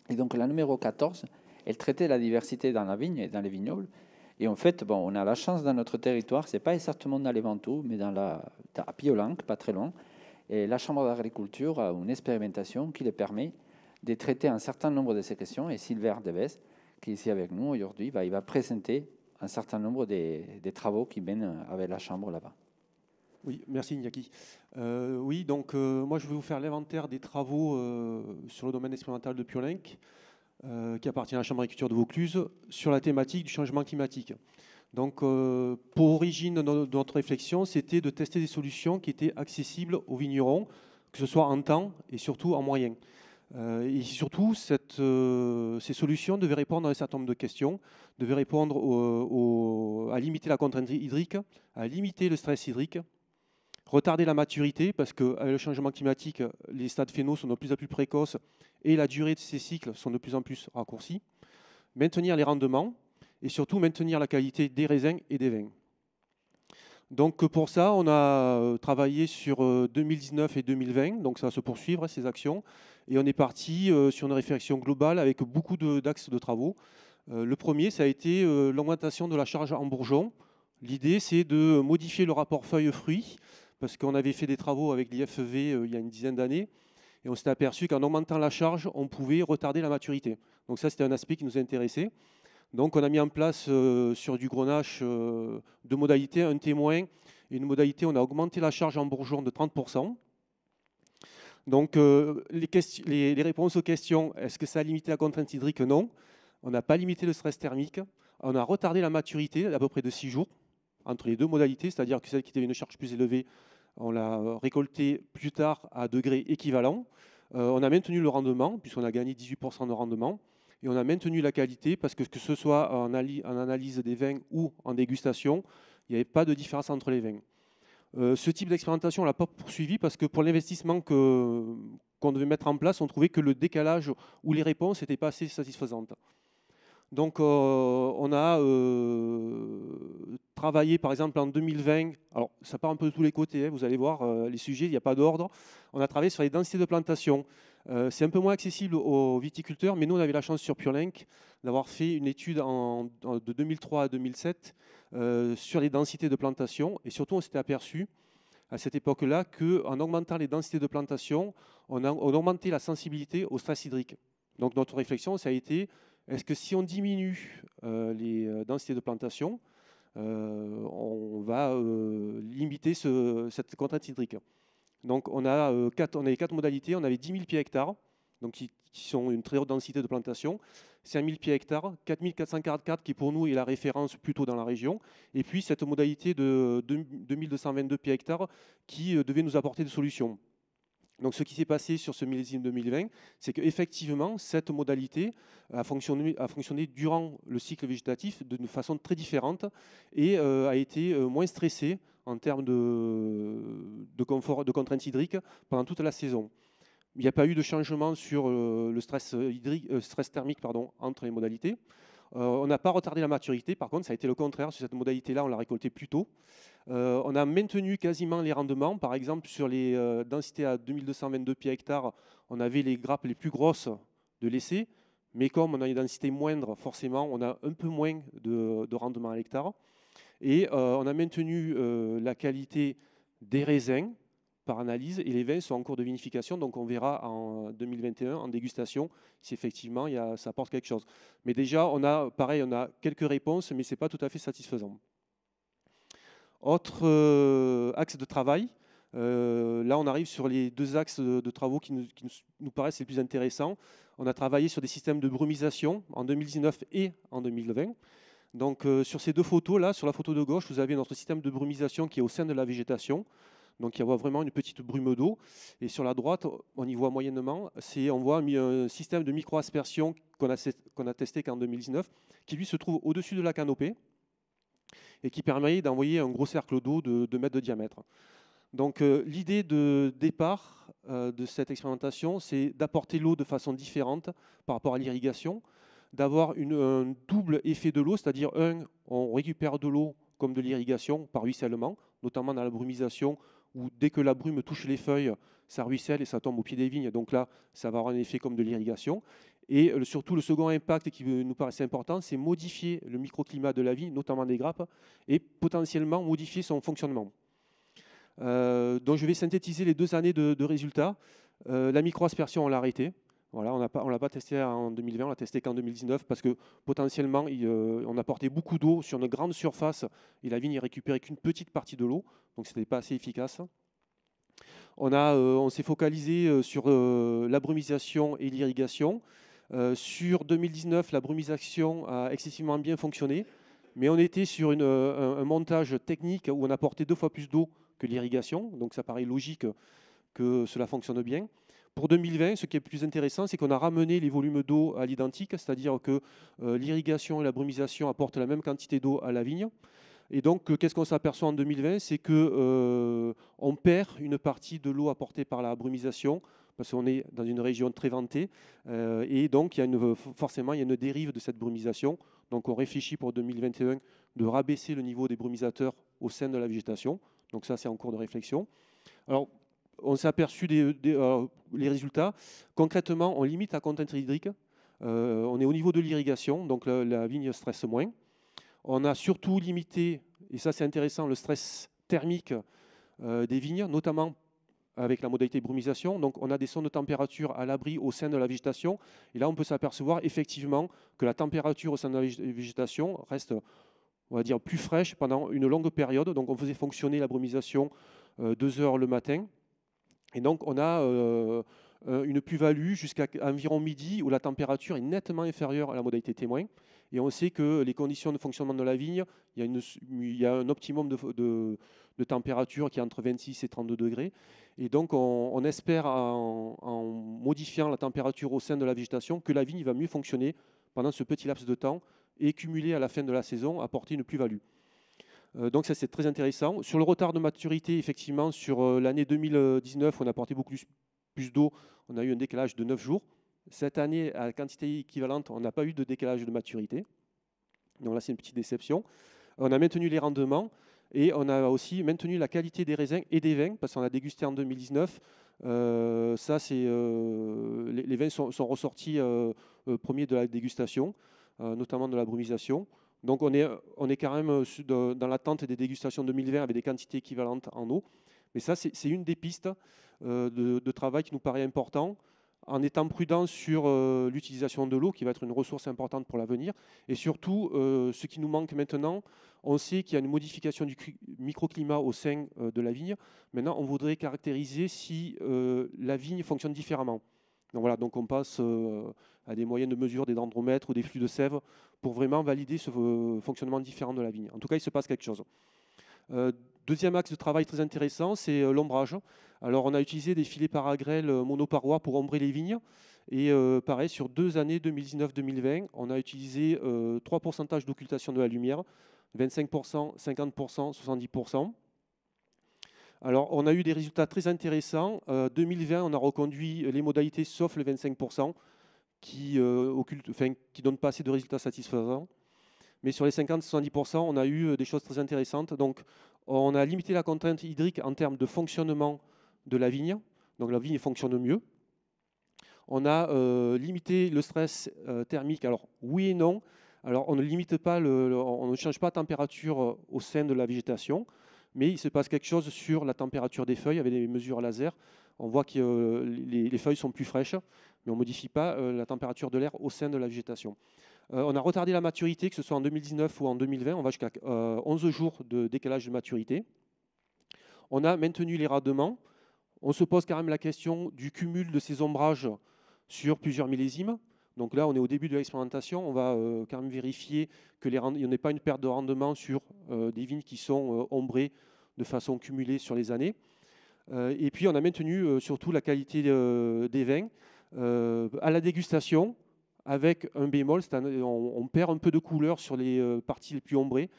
Et donc la numéro 14, elle traitait la diversité dans la vigne et dans les vignobles. Et en fait, on a la chance dans notre territoire, ce n'est pas exactement dans les Ventoux, mais à Piolenc, pas très loin. Et la Chambre d'agriculture a une expérimentation qui les permet de traiter un certain nombre de ces questions. Et Sylvain Deves, qui est ici avec nous aujourd'hui, il va présenter un certain nombre des travaux qui mènent avec la Chambre là-bas. Oui, merci Iñaki. Moi je vais vous faire l'inventaire des travaux sur le domaine expérimental de Piolenc, qui appartient à la Chambre d'agriculture de Vaucluse, sur la thématique du changement climatique. Donc, pour origine de notre réflexion, c'était de tester des solutions qui étaient accessibles aux vignerons, que ce soit en temps et surtout en moyens. Et surtout, ces solutions devaient répondre à un certain nombre de questions, devaient répondre à limiter la contrainte hydrique, à limiter le stress hydrique, retarder la maturité, parce qu'avec le changement climatique, les stades phénaux sont de plus en plus précoces et la durée de ces cycles sont de plus en plus raccourcis, maintenir les rendements et surtout maintenir la qualité des raisins et des vins. Donc pour ça, on a travaillé sur 2019 et 2020, donc ça va se poursuivre ces actions, et on est parti sur une réflexion globale avec beaucoup d'axes de travaux. Le premier, ça a été l'augmentation de la charge en bourgeon. L'idée, c'est de modifier le rapport feuilles-fruits, parce qu'on avait fait des travaux avec l'IFV il y a une dizaine d'années, et on s'est aperçu qu'en augmentant la charge, on pouvait retarder la maturité. Donc ça, c'était un aspect qui nous intéressait. Donc on a mis en place sur du grenache deux modalités, un témoin et une modalité, on a augmenté la charge en bourgeon de 30%. Donc, les réponses aux questions, est-ce que ça a limité la contrainte hydrique? Non. On n'a pas limité le stress thermique. On a retardé la maturité d'à peu près de 6 jours entre les deux modalités, c'est-à-dire que celle qui avait une charge plus élevée, on l'a récoltée plus tard à degrés équivalents. On a maintenu le rendement, puisqu'on a gagné 18% de rendement. Et on a maintenu la qualité, parce que ce soit en analyse des vins ou en dégustation, il n'y avait pas de différence entre les vins. Ce type d'expérimentation, on ne l'a pas poursuivi parce que pour l'investissement qu'on devait mettre en place, on trouvait que le décalage ou les réponses n'étaient pas assez satisfaisantes. Donc on a travaillé par exemple en 2020, alors ça part un peu de tous les côtés, hein, vous allez voir les sujets, il n'y a pas d'ordre. On a travaillé sur les densités de plantation. C'est un peu moins accessible aux viticulteurs, mais nous on avait la chance sur PureLink d'avoir fait une étude de 2003 à 2007 sur les densités de plantation, et surtout on s'était aperçu à cette époque-là qu'en augmentant les densités de plantation, on augmentait la sensibilité au stress hydrique. Donc notre réflexion, ça a été, est-ce que si on diminue les densités de plantation, on va limiter cette contrainte hydrique? Donc on avait 4 modalités, on avait 10 000 pieds hectares, donc qui sont une très haute densité de plantation, 5 000 pieds hectares, 4 444 qui pour nous est la référence plutôt dans la région, et puis cette modalité de 2222 pieds hectares qui devait nous apporter des solutions. Donc ce qui s'est passé sur ce millésime 2020, c'est qu'effectivement cette modalité a fonctionné durant le cycle végétatif d'une façon très différente et a été moins stressée en termes de confort, de contraintes hydriques pendant toute la saison. Il n'y a pas eu de changement sur le stress thermique entre les modalités. On n'a pas retardé la maturité, par contre ça a été le contraire. Sur cette modalité-là, on l'a récolté plus tôt. On a maintenu quasiment les rendements. Par exemple, sur les densités à 2222 pieds hectares, on avait les grappes les plus grosses de l'essai, mais comme on a une densité moindre, forcément, on a un peu moins de rendement à l'hectare. Et on a maintenu la qualité des raisins par analyse, et les vins sont en cours de vinification, donc on verra en 2021 en dégustation si effectivement ça apporte quelque chose. Mais déjà, on a quelques réponses, mais ce n'est pas tout à fait satisfaisant. Autre axe de travail, là on arrive sur les 2 axes de travaux qui nous paraissent les plus intéressants. On a travaillé sur des systèmes de brumisation en 2019 et en 2020. Donc sur ces 2 photos, là, sur la photo de gauche, vous avez notre système de brumisation qui est au sein de la végétation. Donc il y a vraiment une petite brume d'eau. Et sur la droite, on y voit moyennement, on voit un système de micro-aspersion qu'on a testé qu'en 2019, qui lui se trouve au-dessus de la canopée et qui permet d'envoyer un gros cercle d'eau de 2 mètres de diamètre. Donc l'idée de départ de cette expérimentation, c'est d'apporter l'eau de façon différente par rapport à l'irrigation, d'avoir un double effet de l'eau, c'est-à-dire on récupère de l'eau comme de l'irrigation par ruissellement, notamment dans la brumisation, où dès que la brume touche les feuilles, ça ruisselle et ça tombe au pied des vignes. Donc là, ça va avoir un effet comme de l'irrigation. Et surtout, le second impact qui nous paraissait important, c'est modifier le microclimat de la vigne, notamment des grappes, et potentiellement modifier son fonctionnement. Donc je vais synthétiser les 2 années de résultats. La micro-aspersion, on l'a arrêté. Voilà, on ne l'a pas testé en 2020, on l'a testé qu'en 2019 parce que potentiellement, on apportait beaucoup d'eau sur une grande surface et la vigne ne récupérait qu'une petite partie de l'eau, donc ce n'était pas assez efficace. On s'est focalisé sur la brumisation et l'irrigation. Sur 2019, la brumisation a excessivement bien fonctionné, mais on était sur un montage technique où on apportait 2 fois plus d'eau que l'irrigation, donc ça paraît logique que cela fonctionne bien. Pour 2020, ce qui est plus intéressant, c'est qu'on a ramené les volumes d'eau à l'identique, c'est-à-dire que l'irrigation et la brumisation apportent la même quantité d'eau à la vigne. Et donc, qu'est-ce qu'on s'aperçoit en 2020? C'est qu'on perd une partie de l'eau apportée par la brumisation, parce qu'on est dans une région très ventée, et donc forcément, il y a une dérive de cette brumisation. Donc, on réfléchit pour 2021 de rabaisser le niveau des brumisateurs au sein de la végétation. Donc ça, c'est en cours de réflexion. Alors, on s'est aperçu les résultats. Concrètement, on limite la contrainte hydrique. On est au niveau de l'irrigation, donc la vigne stresse moins. On a surtout limité, et ça c'est intéressant, le stress thermique des vignes, notamment avec la modalité brumisation. Donc on a des sondes de température à l'abri au sein de la végétation. Et là, on peut s'apercevoir effectivement que la température au sein de la végétation reste, on va dire, plus fraîche pendant une longue période. Donc on faisait fonctionner la brumisation 2 heures le matin Et donc, on a une plus-value jusqu'à environ midi où la température est nettement inférieure à la modalité témoin. Et on sait que les conditions de fonctionnement de la vigne, il y a un optimum de température qui est entre 26 et 32 degrés. Et donc, on espère, en modifiant la température au sein de la végétation, que la vigne va mieux fonctionner pendant ce petit laps de temps et cumuler à la fin de la saison, apporter une plus-value. Donc ça, c'est très intéressant. Sur le retard de maturité, effectivement, sur l'année 2019, on a apporté beaucoup plus d'eau. On a eu un décalage de 9 jours. Cette année, à quantité équivalente, on n'a pas eu de décalage de maturité. Donc là, c'est une petite déception. On a maintenu les rendements et on a aussi maintenu la qualité des raisins et des vins, parce qu'on a dégusté en 2019. Ça, les vins sont ressortis premiers de la dégustation, notamment de la brumisation. Donc on est quand même dans l'attente des dégustations 2020 avec des quantités équivalentes en eau. Mais ça, c'est une des pistes de travail qui nous paraît important, en étant prudent sur l'utilisation de l'eau, qui va être une ressource importante pour l'avenir. Et surtout, ce qui nous manque maintenant, on sait qu'il y a une modification du microclimat au sein de la vigne. Maintenant, on voudrait caractériser si la vigne fonctionne différemment. Donc voilà, donc on passe à des moyens de mesure, des dendromètres ou des flux de sève pour vraiment valider ce fonctionnement différent de la vigne. En tout cas, il se passe quelque chose. Deuxième axe de travail très intéressant, c'est l'ombrage. Alors, on a utilisé des filets paragrèles monoparois pour ombrer les vignes. Et pareil, sur 2 années, 2019-2020, on a utilisé 3 pourcentages d'occultation de la lumière, 25%, 50%, 70%. Alors, on a eu des résultats très intéressants. 2020, on a reconduit les modalités sauf le 25% qui ne donnent pas assez de résultats satisfaisants. Mais sur les 50-70%, on a eu des choses très intéressantes. Donc, on a limité la contrainte hydrique en termes de fonctionnement de la vigne. Donc, la vigne fonctionne mieux. On a limité le stress thermique. Alors, oui et non. Alors, on ne limite pas, on ne change pas la température au sein de la végétation. Mais il se passe quelque chose sur la température des feuilles avec des mesures laser. On voit que les feuilles sont plus fraîches, mais on ne modifie pas la température de l'air au sein de la végétation. On a retardé la maturité, que ce soit en 2019 ou en 2020. On va jusqu'à 11 jours de décalage de maturité. On a maintenu les rendements. On se pose quand même la question du cumul de ces ombrages sur plusieurs millésimes. Donc là, on est au début de l'expérimentation. On va quand même vérifier qu'il n'y en ait pas une perte de rendement sur des vignes qui sont ombrées de façon cumulée sur les années. Et puis, on a maintenu surtout la qualité des vins à la dégustation avec un bémol. On perd un peu de couleur sur les parties les plus ombrées.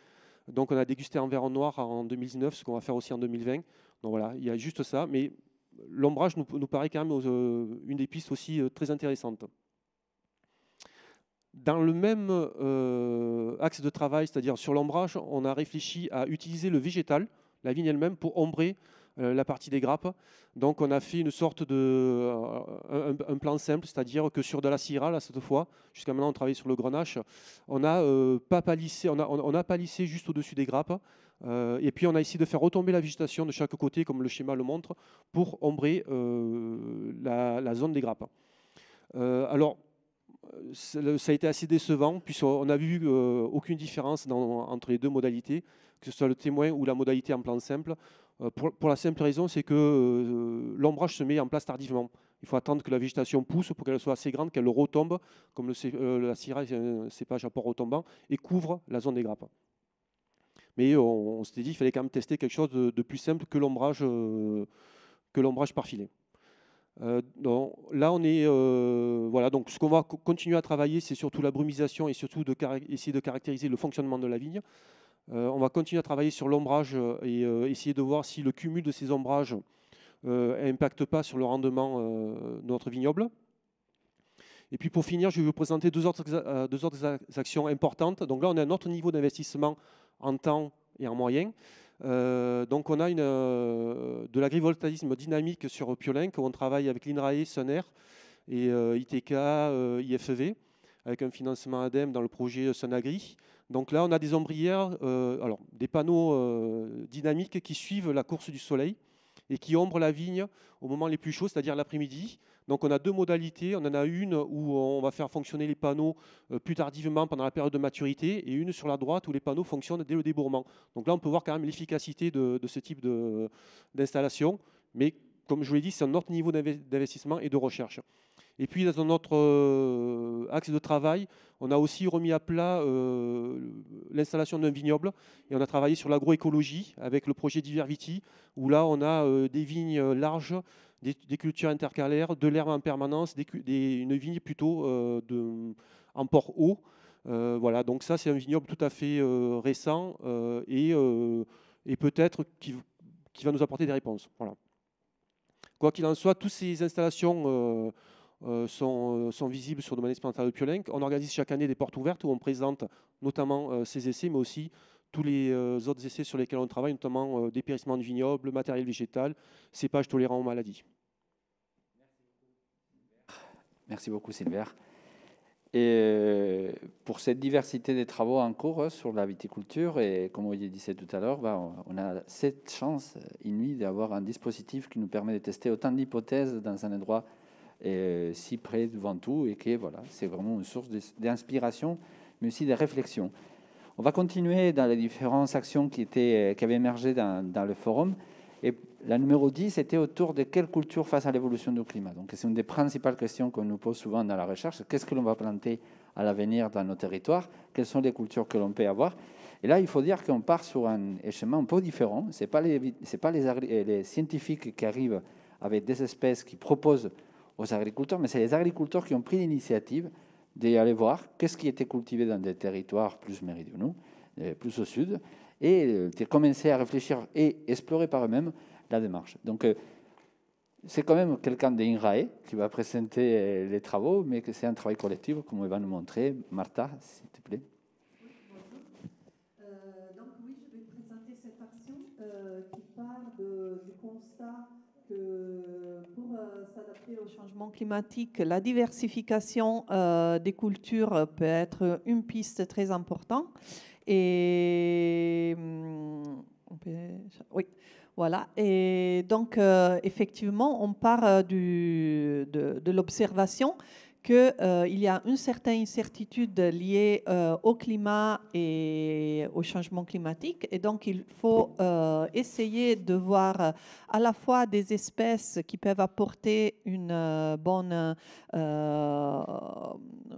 Donc, on a dégusté en vert en noir en 2019, ce qu'on va faire aussi en 2020. Donc voilà, il y a juste ça. Mais l'ombrage nous paraît quand même une des pistes aussi très intéressantes. Dans le même axe de travail, c'est-à-dire sur l'ombrage, on a réfléchi à utiliser le végétal, la vigne elle-même, pour ombrer la partie des grappes. Donc on a fait une sorte de un plan simple, c'est-à-dire que sur de la syrah, là, cette fois, jusqu'à maintenant on travaille sur le grenache, on n'a pas palissé, on a palissé juste au-dessus des grappes. Et puis on a essayé de faire retomber la végétation de chaque côté, comme le schéma le montre, pour ombrer la zone des grappes. Alors, ça a été assez décevant, puisqu'on n'a vu aucune différence entre les deux modalités, que ce soit le témoin ou la modalité en plan simple. Pour la simple raison, c'est que l'ombrage se met en place tardivement. Il faut attendre que la végétation pousse pour qu'elle soit assez grande, qu'elle retombe, comme la syrah est un cépage à port retombant, et couvre la zone des grappes. Mais on s'était dit qu'il fallait quand même tester quelque chose de plus simple que l'ombrage par filet. Donc, là, on est voilà. Donc, ce qu'on va continuer à travailler, c'est surtout la brumisation et surtout essayer de caractériser le fonctionnement de la vigne. On va continuer à travailler sur l'ombrage et essayer de voir si le cumul de ces ombrages n'impacte pas sur le rendement de notre vignoble. Et puis pour finir, je vais vous présenter deux autres actions importantes. Donc là, on a un autre niveau d'investissement en temps et en moyens. Donc on a de l'agrivoltaïsme dynamique sur Piolenc, où on travaille avec l'INRAE, Sunair et ITK, IFEV, avec un financement ADEME dans le projet Sunagri. Donc là, on a des ombrières, des panneaux dynamiques qui suivent la course du soleil et qui ombrent la vigne au moment les plus chauds, c'est-à-dire l'après-midi. Donc on a deux modalités. On en a une où on va faire fonctionner les panneaux plus tardivement pendant la période de maturité, et une sur la droite où les panneaux fonctionnent dès le débourrement. Donc là, on peut voir quand même l'efficacité de ce type d'installation. Mais comme je vous l'ai dit, c'est un autre niveau d'investissement et de recherche. Et puis, dans un autre axe de travail, on a aussi remis à plat l'installation d'un vignoble et on a travaillé sur l'agroécologie avec le projet Diverviti, où là, on a des vignes larges, des cultures intercalaires, de l'herbe en permanence, une vigne plutôt en port haut. Voilà, donc ça, c'est un vignoble tout à fait récent et peut-être qui va nous apporter des réponses. Voilà. Quoi qu'il en soit, toutes ces installations sont visibles sur le domaine expérimental de Piolenc. On organise chaque année des portes ouvertes où on présente notamment ces essais, mais aussi tous les autres essais sur lesquels on travaille, notamment dépérissement de vignoble, matériel végétal, cépages tolérants aux maladies. Merci beaucoup, Sylvain. Et pour cette diversité des travaux en cours sur la viticulture, et comme vous disait tout à l'heure, on a cette chance inouïe d'avoir un dispositif qui nous permet de tester autant d'hypothèses dans un endroit si près du Ventoux, et que voilà, c'est vraiment une source d'inspiration, mais aussi de réflexion. On va continuer dans les différentes actions qui avaient émergé dans le forum. Et la numéro 10 était autour de quelle culture face à l'évolution du climat. Donc, c'est une des principales questions qu'on nous pose souvent dans la recherche. Qu'est-ce que l'on va planter à l'avenir dans nos territoires? Quelles sont les cultures que l'on peut avoir? Et là, il faut dire qu'on part sur un chemin un peu différent. Ce n'est pas les scientifiques qui arrivent avec des espèces qui proposent aux agriculteurs, mais c'est les agriculteurs qui ont pris l'initiative d'aller voir qu'est-ce qui était cultivé dans des territoires plus méridionaux, plus au sud, et de commencer à réfléchir et explorer par eux-mêmes la démarche. Donc, c'est quand même quelqu'un d'INRAE qui va présenter les travaux, mais que c'est un travail collectif, comme va nous montrer. Martha, s'il te plaît. Oui, bonjour. Donc oui, je vais présenter cette action qui part du constat que pour s'adapter au changement climatique, la diversification des cultures peut être une piste très importante. Et oui, voilà. Et donc, effectivement, on part de l'observation qu'il y a une certaine incertitude liée au climat et au changement climatique. Et donc, il faut essayer de voir à la fois des espèces qui peuvent apporter un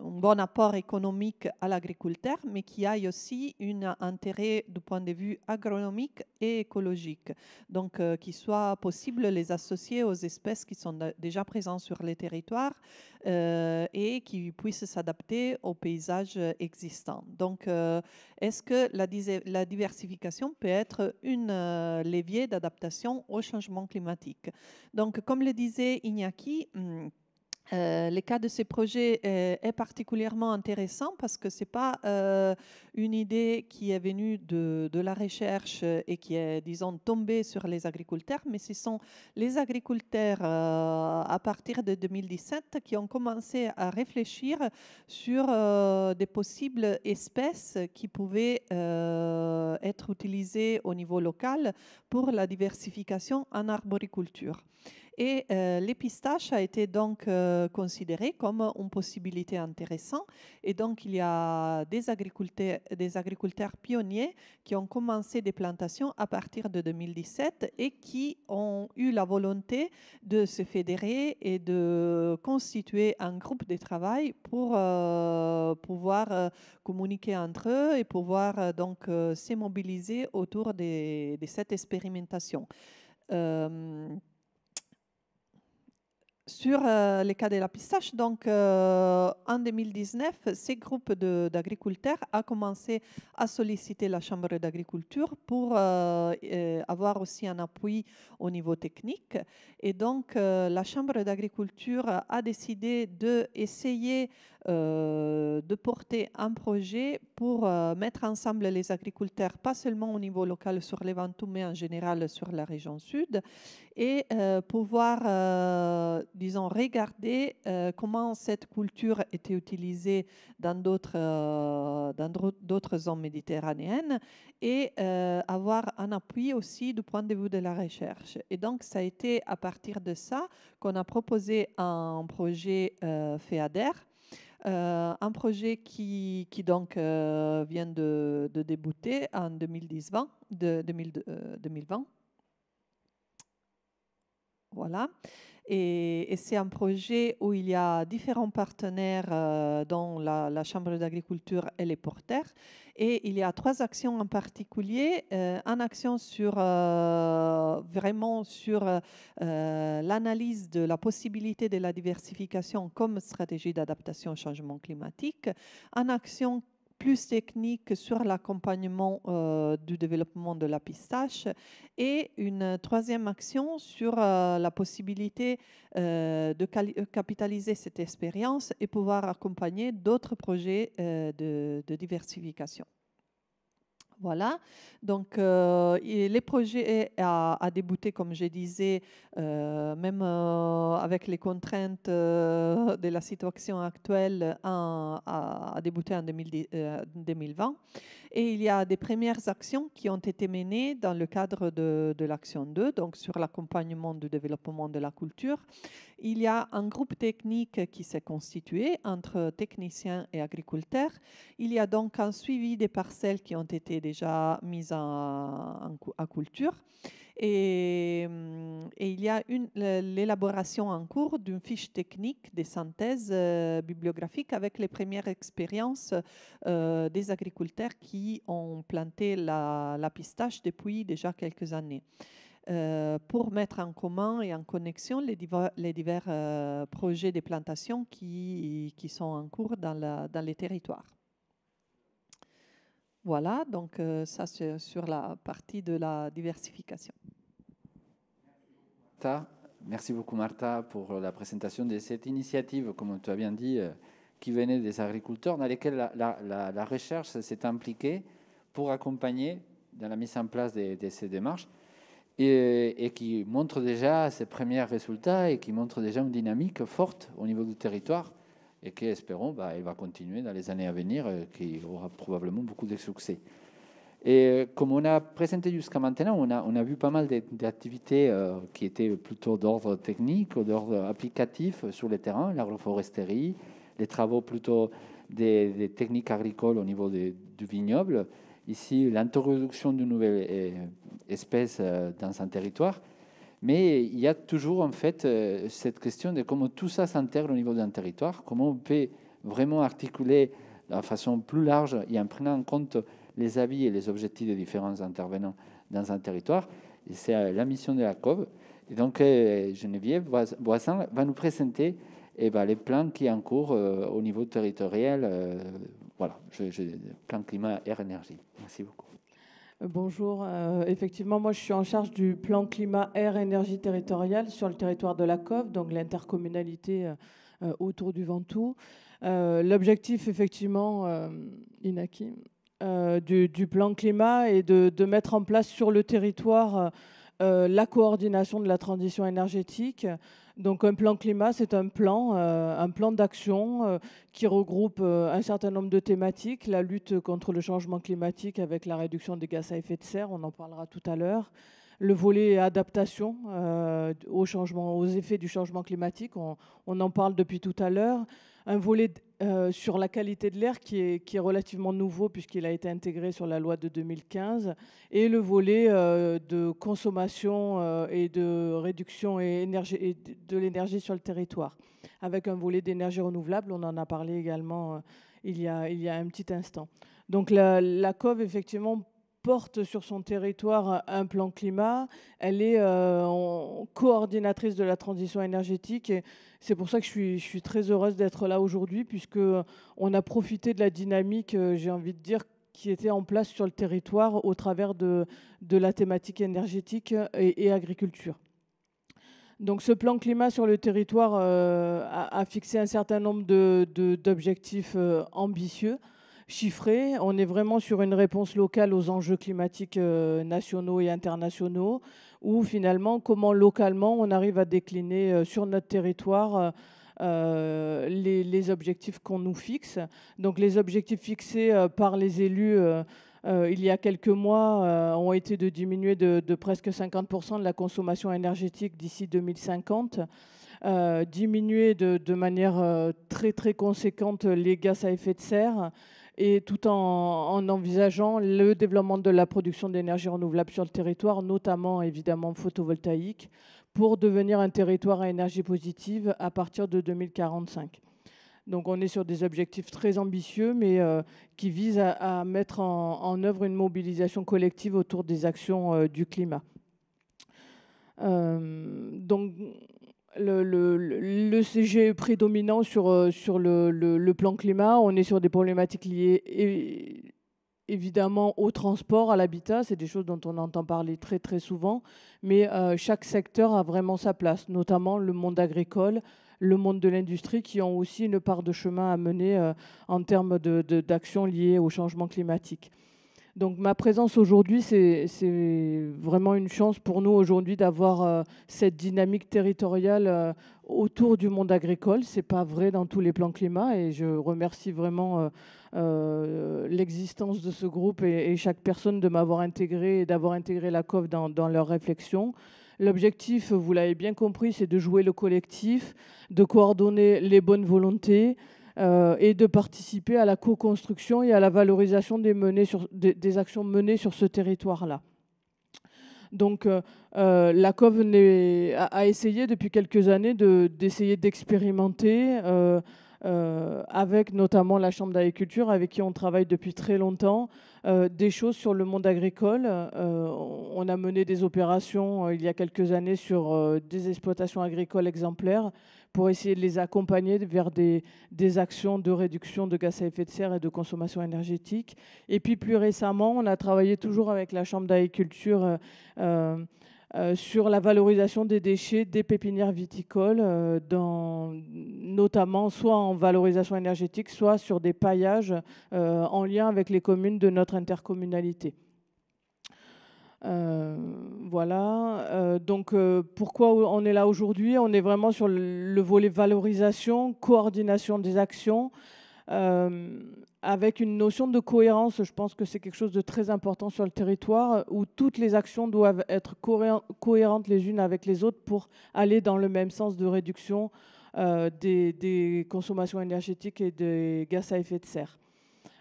bon apport économique à l'agriculteur, mais qui aille aussi un intérêt du point de vue agronomique et écologique. Donc, qu'il soit possible de les associer aux espèces qui sont déjà présentes sur les territoires et qui puissent s'adapter aux paysages existants. Donc, est-ce que la diversification peut être un levier d'adaptation au changement climatique? Donc, comme le disait Iñaki, le cas de ces projets est particulièrement intéressant parce que ce n'est pas une idée qui est venue de la recherche et qui est, disons, tombée sur les agriculteurs, mais ce sont les agriculteurs à partir de 2017 qui ont commencé à réfléchir sur des possibles espèces qui pouvaient être utilisées au niveau local pour la diversification en arboriculture. Et les pistaches a été donc considéré comme une possibilité intéressante. Et donc, il y a des agriculteurs pionniers qui ont commencé des plantations à partir de 2017 et qui ont eu la volonté de se fédérer et de constituer un groupe de travail pour pouvoir communiquer entre eux et pouvoir donc se mobiliser autour de cette expérimentation. Sur le cas de la pistache, donc en 2019, ces groupes d'agriculteurs ont commencé à solliciter la Chambre d'agriculture pour avoir aussi un appui au niveau technique. Et donc, la Chambre d'agriculture a décidé d'essayer de porter un projet pour mettre ensemble les agriculteurs, pas seulement au niveau local sur les Ventoux, mais en général sur la région sud, et pouvoir, disons, regarder comment cette culture était utilisée dans d'autres zones méditerranéennes et avoir un appui aussi du point de vue de la recherche. Et donc, ça a été à partir de ça qu'on a proposé un projet FEADER, un projet qui donc vient de débuter en 2020. Voilà. Et c'est un projet où il y a différents partenaires, dont la Chambre d'agriculture et les porteurs. Et il y a 3 actions en particulier. Une action vraiment sur l'analyse de la possibilité de la diversification comme stratégie d'adaptation au changement climatique. Une action plus technique sur l'accompagnement du développement de la pistache et une 3e action sur la possibilité de capitaliser cette expérience et pouvoir accompagner d'autres projets de diversification. Voilà, donc les projets a débuté, comme je disais, même avec les contraintes de la situation actuelle, a débuté en 2020. Et il y a des premières actions qui ont été menées dans le cadre de l'action 2, donc sur l'accompagnement du développement de la culture. Il y a un groupe technique qui s'est constitué entre techniciens et agriculteurs. Il y a donc un suivi des parcelles qui ont été déjà mises à culture. Et il y a l'élaboration en cours d'une fiche technique des synthèses bibliographiques avec les premières expériences des agriculteurs qui ont planté la pistache depuis déjà quelques années. Pour mettre en commun et en connexion les divers projets de plantation qui sont en cours dans les territoires. Voilà, donc ça c'est sur la partie de la diversification. Merci beaucoup Martha pour la présentation de cette initiative, comme tu as bien dit, qui venait des agriculteurs, dans lesquels la recherche s'est impliquée pour accompagner dans la mise en place de ces démarches et qui montre déjà ses premiers résultats et qui montre déjà une dynamique forte au niveau du territoire et qui, espérons, elle va continuer dans les années à venir, qui aura probablement beaucoup de succès. Et comme on a présenté jusqu'à maintenant, on a vu pas mal d'activités qui étaient plutôt d'ordre technique ou d'ordre applicatif sur le terrain, l'agroforesterie, les travaux plutôt des techniques agricoles au niveau du vignoble. Ici, l'introduction de nouvelles espèces dans un territoire. Mais il y a toujours en fait cette question de comment tout ça s'intègre au niveau d'un territoire, comment on peut vraiment articuler de façon plus large et en prenant en compte les avis et les objectifs des différents intervenants dans un territoire. Et c'est la mission de la COV. Et donc, Geneviève Boissin va nous présenter les plans qui sont en cours au niveau territorial. Voilà, plan climat, air, énergie. Merci beaucoup. Bonjour. Effectivement, moi, je suis en charge du plan climat, air, énergie territorial sur le territoire de la COV, donc l'intercommunalité autour du Ventoux. L'objectif, effectivement, Inaki, du plan climat est de mettre en place sur le territoire la coordination de la transition énergétique. Donc un plan climat, c'est un plan d'action qui regroupe un certain nombre de thématiques, la lutte contre le changement climatique avec la réduction des gaz à effet de serre, on en parlera tout à l'heure, le volet adaptation aux effets du changement climatique, on en parle depuis tout à l'heure, un volet sur la qualité de l'air qui est relativement nouveau puisqu'il a été intégré sur la loi de 2015, et le volet de consommation et de réduction et de l'énergie sur le territoire, avec un volet d'énergie renouvelable, on en a parlé également il y a un petit instant. Donc la COV, effectivement, porte sur son territoire un plan climat. Elle est coordinatrice de la transition énergétique et c'est pour ça que je suis très heureuse d'être là aujourd'hui, puisqu'on a profité de la dynamique, j'ai envie de dire, qui était en place sur le territoire au travers de la thématique énergétique et agriculture. Donc ce plan climat sur le territoire a fixé un certain nombre d'objectifs ambitieux, chiffrés. On est vraiment sur une réponse locale aux enjeux climatiques nationaux et internationaux, où finalement, comment localement on arrive à décliner sur notre territoire les objectifs qu'on nous fixe. Donc les objectifs fixés par les élus il y a quelques mois ont été de diminuer de presque 50% de la consommation énergétique d'ici 2050, diminuer de manière très très conséquente les gaz à effet de serre, et tout en envisageant le développement de la production d'énergie renouvelable sur le territoire, notamment évidemment photovoltaïque, pour devenir un territoire à énergie positive à partir de 2045. Donc on est sur des objectifs très ambitieux, mais qui visent à mettre en œuvre une mobilisation collective autour des actions du climat. Donc le CG est prédominant sur le plan climat. On est sur des problématiques liées évidemment au transport, à l'habitat. C'est des choses dont on entend parler très très souvent, mais chaque secteur a vraiment sa place, notamment le monde agricole, le monde de l'industrie, qui ont aussi une part de chemin à mener en termes d'actions liées au changement climatique. Donc ma présence aujourd'hui, c'est vraiment une chance pour nous aujourd'hui d'avoir cette dynamique territoriale autour du monde agricole. Ce n'est pas vrai dans tous les plans climat, et je remercie vraiment l'existence de ce groupe et chaque personne de m'avoir intégré et d'avoir intégré la COF dans leurs réflexions. L'objectif, vous l'avez bien compris, c'est de jouer le collectif, de coordonner les bonnes volontés et de participer à la co-construction et à la valorisation des actions menées sur ce territoire-là. Donc la COF a essayé depuis quelques années d'essayer d'expérimenter avec notamment la Chambre d'agriculture, avec qui on travaille depuis très longtemps, des choses sur le monde agricole. On a mené des opérations il y a quelques années sur des exploitations agricoles exemplaires pour essayer de les accompagner vers des actions de réduction de gaz à effet de serre et de consommation énergétique. Et puis plus récemment, on a travaillé toujours avec la Chambre d'agriculture sur la valorisation des déchets des pépinières viticoles, notamment soit en valorisation énergétique, soit sur des paillages en lien avec les communes de notre intercommunalité. Voilà. Donc, pourquoi on est là aujourd'hui? On est vraiment sur le volet valorisation, coordination des actions, avec une notion de cohérence. Je pense que c'est quelque chose de très important sur le territoire, où toutes les actions doivent être cohérentes les unes avec les autres pour aller dans le même sens de réduction des consommations énergétiques et des gaz à effet de serre.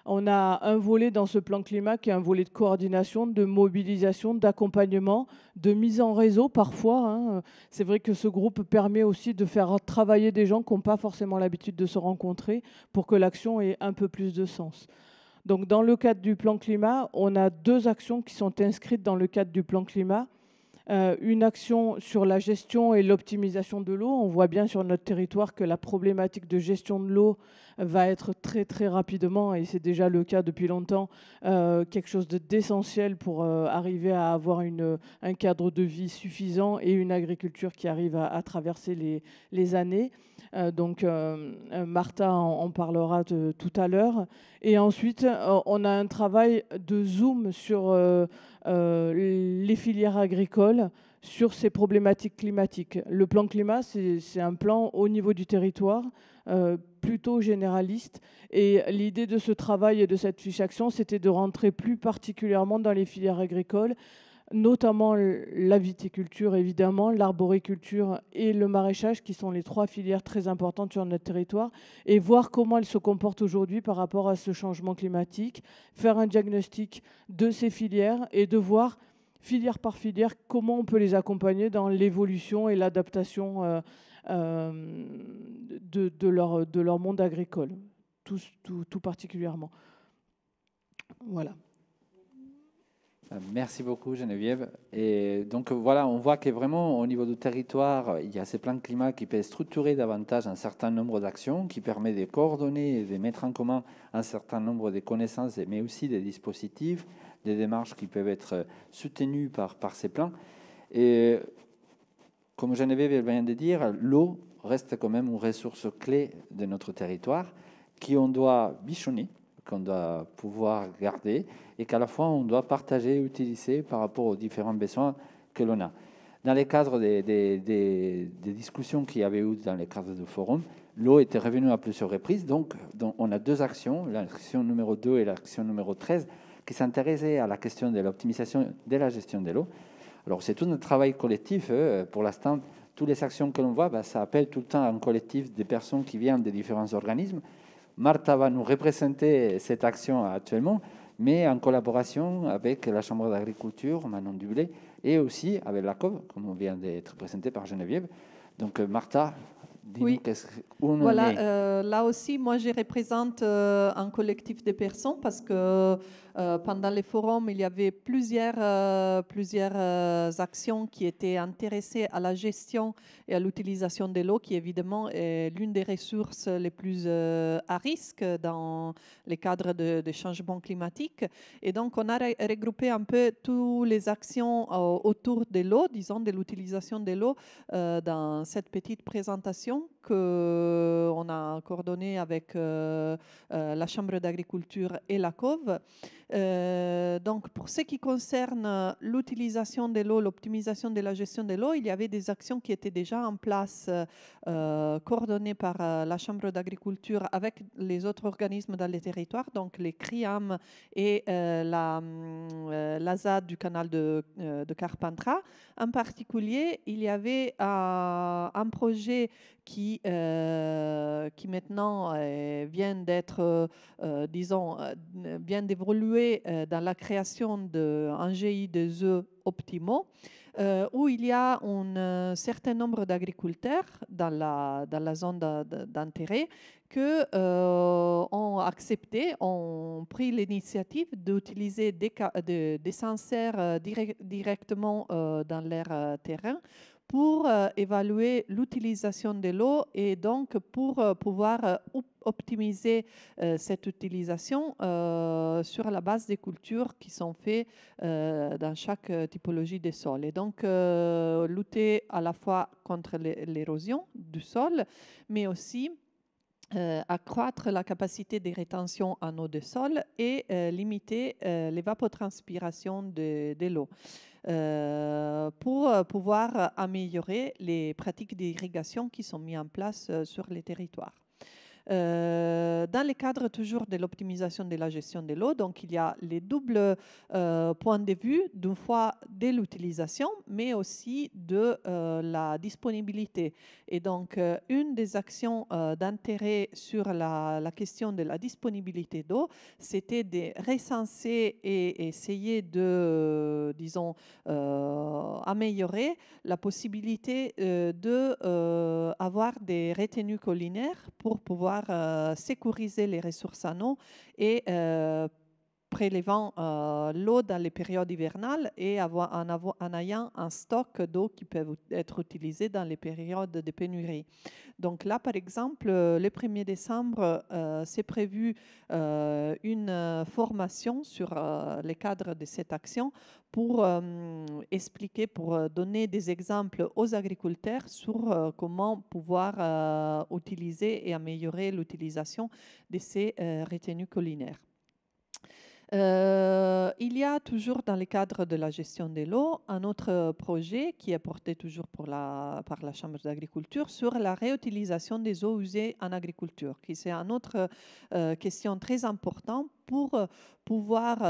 On a un volet dans ce plan climat qui est un volet de coordination, de mobilisation, d'accompagnement, de mise en réseau parfois, hein. C'est vrai que ce groupe permet aussi de faire travailler des gens qui n'ont pas forcément l'habitude de se rencontrer pour que l'action ait un peu plus de sens. Donc dans le cadre du plan climat, on a 2 actions qui sont inscrites dans le cadre du plan climat. Une action sur la gestion et l'optimisation de l'eau. On voit bien sur notre territoire que la problématique de gestion de l'eau va être très très rapidement, et c'est déjà le cas depuis longtemps, quelque chose d'essentiel pour arriver à avoir un cadre de vie suffisant et une agriculture qui arrive à traverser les années. Donc Martha en parlera tout à l'heure. Et ensuite, on a un travail de zoom sur les filières agricoles, sur ces problématiques climatiques. Le plan climat, c'est un plan au niveau du territoire, plutôt généraliste. Et l'idée de ce travail et de cette fiche action, c'était de rentrer plus particulièrement dans les filières agricoles, notamment la viticulture, évidemment, l'arboriculture et le maraîchage, qui sont les 3 filières très importantes sur notre territoire, et voir comment elles se comportent aujourd'hui par rapport à ce changement climatique, faire un diagnostic de ces filières et de voir, filière par filière, comment on peut les accompagner dans l'évolution et l'adaptation de leur monde agricole, tout particulièrement. Voilà. Merci beaucoup Geneviève. Et donc voilà, on voit que vraiment au niveau du territoire, il y a ces plans climat qui peuvent structurer davantage un certain nombre d'actions, qui permet de coordonner et de mettre en commun un certain nombre de connaissances, mais aussi des dispositifs, des démarches qui peuvent être soutenues par ces plans. Et comme Geneviève vient de dire, l'eau reste quand même une ressource clé de notre territoire qu'on doit bichonner, qu'on doit pouvoir garder et qu'à la fois on doit partager et utiliser par rapport aux différents besoins que l'on a. Dans le cadre des discussions qu'il y avait eu dans le cadre du forum, l'eau était revenue à plusieurs reprises. Donc on a 2 actions, l'action numéro 2 et l'action numéro 13, qui s'intéressaient à la question de l'optimisation de la gestion de l'eau. Alors c'est tout un travail collectif. Pour l'instant, toutes les actions que l'on voit, ça appelle tout le temps un collectif de personnes qui viennent des différents organismes. Martha va nous représenter cette action actuellement. mais en collaboration avec la Chambre d'agriculture, Manon Dublé, et aussi avec la COV, comme on vient d'être présenté par Geneviève. Donc, Martha, dis-nous Oui. où on Voilà, en est. là aussi, moi, je représente un collectif de personnes parce que pendant les forums, il y avait plusieurs actions qui étaient intéressées à la gestion et à l'utilisation de l'eau, qui évidemment est l'une des ressources les plus à risque dans les cadres de changement climatique. Et donc, on a regroupé un peu toutes les actions autour de l'eau, disons, de l'utilisation de l'eau dans cette petite présentation qu'on a coordonnée avec la Chambre d'agriculture et la COV. Donc, pour ce qui concerne l'utilisation de l'eau, l'optimisation de la gestion de l'eau, il y avait des actions qui étaient déjà en place, coordonnées par la Chambre d'agriculture avec les autres organismes dans les territoires, donc les CRIAM et la ZAD du canal de Carpentras. En particulier, il y avait un projet qui maintenant vient d'être, disons, vient d'évoluer dans la création d'un GI des œufs optimaux, où il y a un certain nombre d'agriculteurs dans la zone d'intérêt qui ont accepté, ont pris l'initiative d'utiliser des senseurs directement dans leur terrain pour évaluer l'utilisation de l'eau et donc pour pouvoir optimiser cette utilisation sur la base des cultures qui sont faites dans chaque typologie de sol. Et donc, lutter à la fois contre l'érosion du sol, mais aussi accroître la capacité de rétention en eau de sol et limiter l'évapotranspiration de l'eau. Pour pouvoir améliorer les pratiques d'irrigation qui sont mises en place sur les territoires. Dans le cadre toujours de l'optimisation de la gestion de l'eau, donc il y a les doubles points de vue, d'une fois de l'utilisation, mais aussi de la disponibilité. Et donc, une des actions d'intérêt sur la question de la disponibilité d'eau, c'était de recenser et essayer de, disons, améliorer la possibilité d'avoir des retenues collinaires pour pouvoir sécuriser les ressources en eau et prélevant l'eau dans les périodes hivernales et en ayant un stock d'eau qui peut être utilisé dans les périodes de pénurie. Donc là, par exemple, le 1er décembre, c'est prévu une formation sur les cadres de cette action pour expliquer, pour donner des exemples aux agriculteurs sur comment pouvoir utiliser et améliorer l'utilisation de ces retenues collinaires. Il y a toujours dans le cadre de la gestion de l'eau un autre projet qui est porté toujours par la Chambre d'agriculture sur la réutilisation des eaux usées en agriculture, qui c'est une autre question très importante pour pouvoir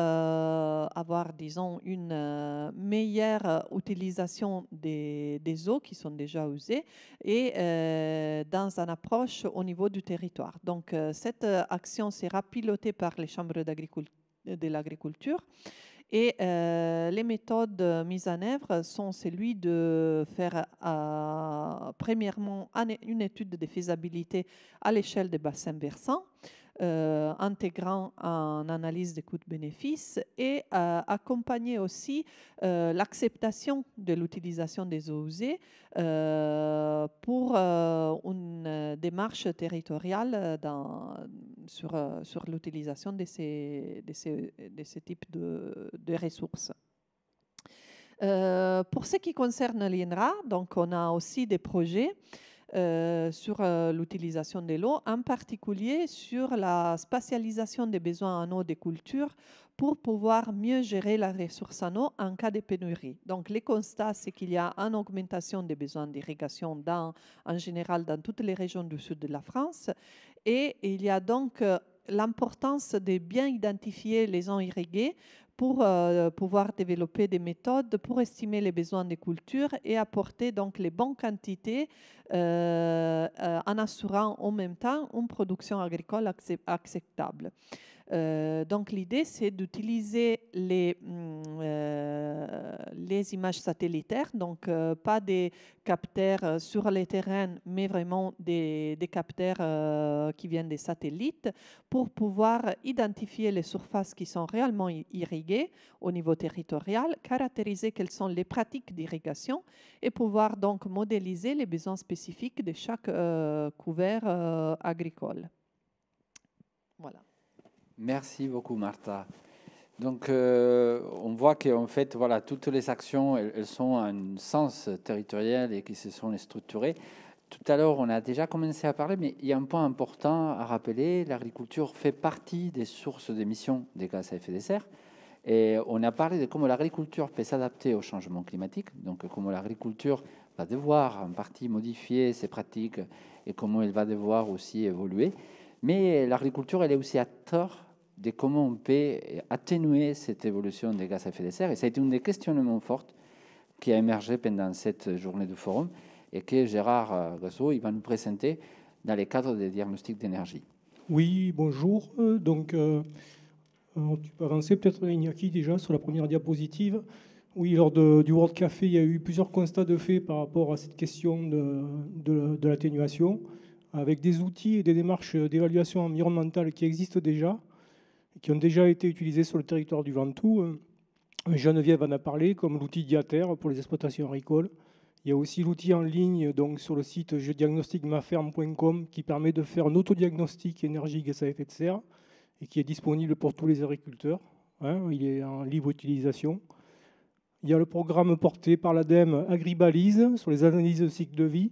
avoir, disons, une meilleure utilisation des eaux qui sont déjà usées et dans une approche au niveau du territoire. Donc, cette action sera pilotée par les chambres de l'agriculture et les méthodes mises en œuvre sont celles de faire premièrement une étude de faisabilité à l'échelle des bassins versants, intégrant une analyse des coûts-bénéfices et accompagner aussi l'acceptation de l'utilisation des eaux usées pour une démarche territoriale sur l'utilisation de ces types de ressources. Pour ce qui concerne l'INRA, donc on a aussi des projets sur l'utilisation de l'eau, en particulier sur la spatialisation des besoins en eau des cultures pour pouvoir mieux gérer la ressource en eau en cas de pénurie. Donc, les constats, c'est qu'il y a une augmentation des besoins d'irrigation en général dans toutes les régions du sud de la France et il y a donc l'importance de bien identifier les zones irriguées pour pouvoir développer des méthodes pour estimer les besoins des cultures et apporter donc les bonnes quantités en assurant en même temps une production agricole acceptable. Donc l'idée, c'est d'utiliser les images satellitaires, donc pas des capteurs sur les terrains, mais vraiment des capteurs qui viennent des satellites, pour pouvoir identifier les surfaces qui sont réellement irriguées au niveau territorial, caractériser quelles sont les pratiques d'irrigation et pouvoir donc modéliser les besoins spécifiques de chaque couvert agricole. Voilà. Merci beaucoup, Martha. Donc, on voit qu'en fait, voilà, toutes les actions, elles sont à un sens territorial et qui se sont structurées. Tout à l'heure, on a déjà commencé à parler, mais il y a un point important à rappeler. L'agriculture fait partie des sources d'émissions des gaz à effet de serre. Et on a parlé de comment l'agriculture peut s'adapter au changement climatique, donc comment l'agriculture va devoir en partie modifier ses pratiques et comment elle va devoir aussi évoluer. Mais l'agriculture, elle est aussi acteur de comment on peut atténuer cette évolution des gaz à effet de serre. Et ça a été un des questionnements forts qui a émergé pendant cette journée du forum et que Gérard Gassot il va nous présenter dans le cadre des diagnostics d'énergie. Oui, bonjour. Tu peux avancer peut-être, Iñaki, déjà sur la première diapositive. Oui, lors du World Café, il y a eu plusieurs constats de fait par rapport à cette question de l'atténuation, avec des outils et des démarches d'évaluation environnementale qui existent déjà, qui ont déjà été utilisés sur le territoire du Ventoux. Geneviève en a parlé, comme l'outil Diater pour les exploitations agricoles. Il y a aussi l'outil en ligne donc sur le site jediagnosticmaferme.com qui permet de faire un autodiagnostic énergie gaz à effet de serre et qui est disponible pour tous les agriculteurs. Il est en libre utilisation. Il y a le programme porté par l'ADEME Agribalise sur les analyses de cycle de vie,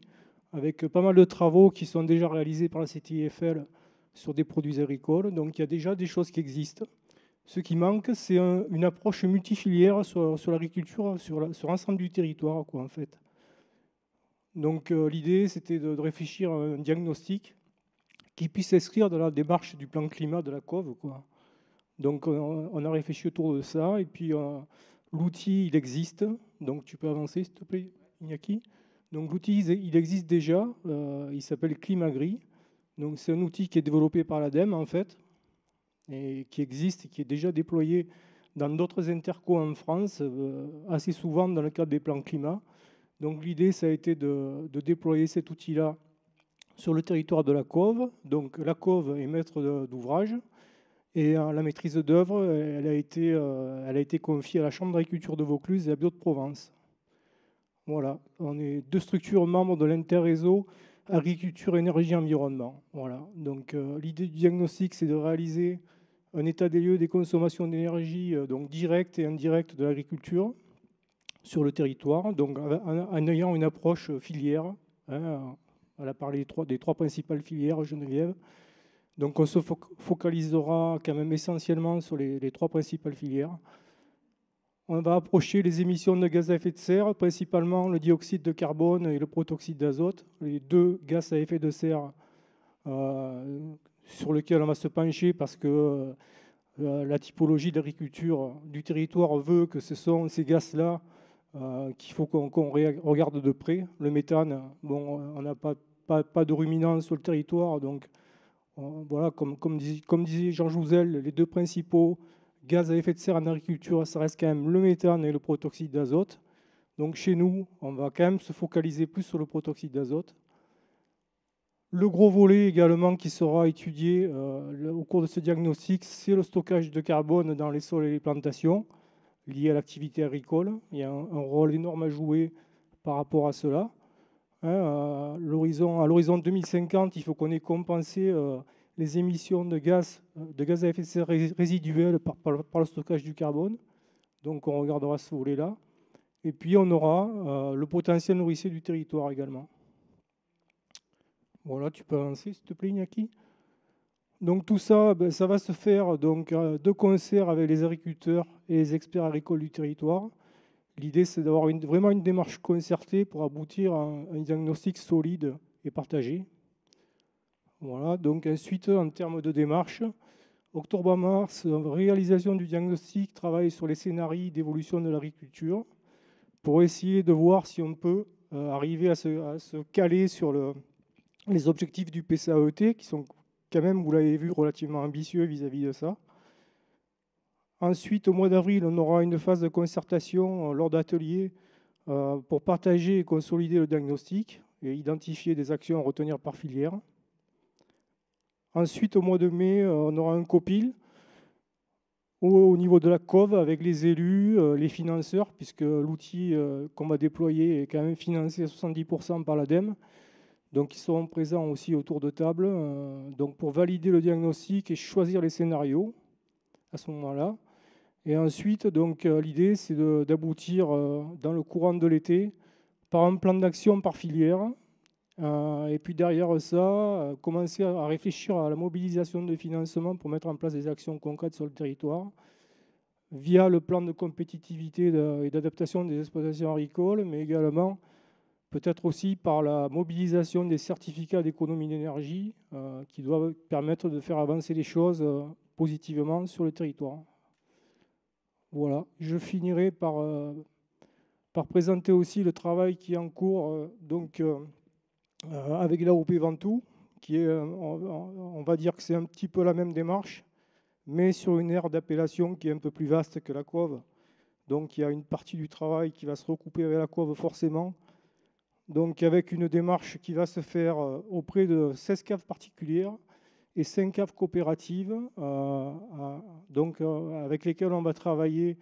avec pas mal de travaux qui sont déjà réalisés par la CTIFL sur des produits agricoles. Donc il y a déjà des choses qui existent. Ce qui manque, c'est une approche multifilière sur l'agriculture, sur l'ensemble du territoire, en fait. Donc l'idée, c'était de réfléchir à un diagnostic qui puisse s'inscrire dans la démarche du plan climat de la COV, quoi. Donc on a réfléchi autour de ça, et puis l'outil, il existe. Donc tu peux avancer, s'il te plaît, Iñaki. Donc l'outil, il existe déjà, il s'appelle Climagri. Donc c'est un outil qui est développé par l'ADEME, en fait, et qui existe et qui est déjà déployé dans d'autres intercos en France, assez souvent dans le cadre des plans climat. Donc l'idée, ça a été de déployer cet outil-là sur le territoire de la COV. Donc la COV est maître d'ouvrage, et la maîtrise d'œuvre, elle a été confiée à la Chambre d'agriculture de Vaucluse et à Bio-de-Provence. Voilà, on est 2 structures membres de l'interréseau agriculture, énergie, environnement. Voilà. Donc l'idée du diagnostic, c'est de réaliser un état des lieux des consommations d'énergie donc directes et indirectes de l'agriculture sur le territoire, donc en ayant une approche filière. Elle a parlé des trois principales filières, Geneviève. Donc on se focalisera quand même essentiellement sur les 3 principales filières. On va approcher les émissions de gaz à effet de serre, principalement le dioxyde de carbone et le protoxyde d'azote, les 2 gaz à effet de serre sur lesquels on va se pencher parce que la typologie d'agriculture du territoire veut que ce sont ces gaz-là qu'il faut qu'on regarde de près. Le méthane, bon, on n'a pas de ruminants sur le territoire, donc voilà, comme disait Jean Jouzel, les 2 principaux gaz à effet de serre en agriculture, ça reste quand même le méthane et le protoxyde d'azote. Donc chez nous, on va quand même se focaliser plus sur le protoxyde d'azote. Le gros volet également qui sera étudié au cours de ce diagnostic, c'est le stockage de carbone dans les sols et les plantations lié à l'activité agricole. Il y a un rôle énorme à jouer par rapport à cela. À l'horizon 2050, il faut qu'on ait compensé les émissions de gaz à effet de serre résiduelles par le stockage du carbone. Donc on regardera ce volet-là. Et puis on aura le potentiel nourricier du territoire également. Voilà, tu peux avancer s'il te plaît, Iñaki. Donc tout ça, ça va se faire donc, de concert avec les agriculteurs et les experts agricoles du territoire. L'idée, c'est d'avoir vraiment une démarche concertée pour aboutir à un diagnostic solide et partagé. Voilà, donc ensuite, en termes de démarche, octobre-mars, réalisation du diagnostic, travail sur les scénarios d'évolution de l'agriculture pour essayer de voir si on peut arriver à se caler sur les objectifs du PCAET qui sont quand même, vous l'avez vu, relativement ambitieux vis-à-vis de ça. Ensuite, au mois d'avril, on aura une phase de concertation lors d'ateliers pour partager et consolider le diagnostic et identifier des actions à retenir par filière. Ensuite, au mois de mai, on aura un COPIL au niveau de la COV avec les élus, les financeurs, puisque l'outil qu'on va déployer est quand même financé à 70% par l'ADEME. Donc, ils seront présents aussi autour de table donc pour valider le diagnostic et choisir les scénarios à ce moment-là. Et ensuite, donc, l'idée, c'est d'aboutir dans le courant de l'été par un plan d'action par filière. Et puis derrière ça, commencer à réfléchir à la mobilisation de financement pour mettre en place des actions concrètes sur le territoire via le plan de compétitivité et d'adaptation des exploitations agricoles, mais également peut-être aussi par la mobilisation des certificats d'économie d'énergie qui doivent permettre de faire avancer les choses positivement sur le territoire. Voilà, je finirai par présenter aussi le travail qui est en cours avec l'AOP Ventoux, qui est, on va dire que c'est un petit peu la même démarche, mais sur une aire d'appellation qui est un peu plus vaste que la COV. Donc il y a une partie du travail qui va se recouper avec la COV forcément. Donc avec une démarche qui va se faire auprès de 16 caves particulières et 5 caves coopératives, avec lesquelles on va travailler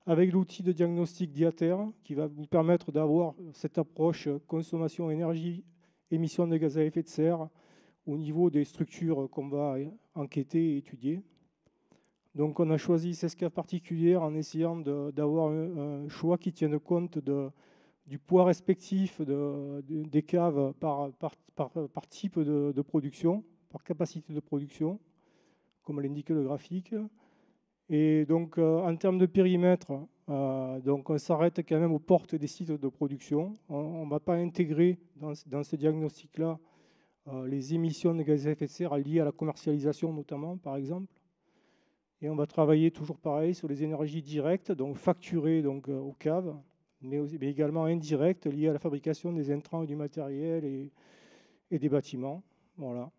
avec l'outil de diagnostic Diater, qui va vous permettre d'avoir cette approche consommation énergie, émissions de gaz à effet de serre au niveau des structures qu'on va enquêter et étudier. Donc on a choisi 16 caves particulières en essayant d'avoir un choix qui tienne compte du poids respectif des caves par type de production, par capacité de production, comme l'indique le graphique. Et donc en termes de périmètre, donc on s'arrête quand même aux portes des sites de production. On ne va pas intégrer dans ce diagnostic-là les émissions de gaz à effet de serre liées à la commercialisation notamment, par exemple. Et on va travailler toujours pareil sur les énergies directes, donc facturées donc, aux caves, mais également indirectes liées à la fabrication des intrants et du matériel et des bâtiments. Voilà.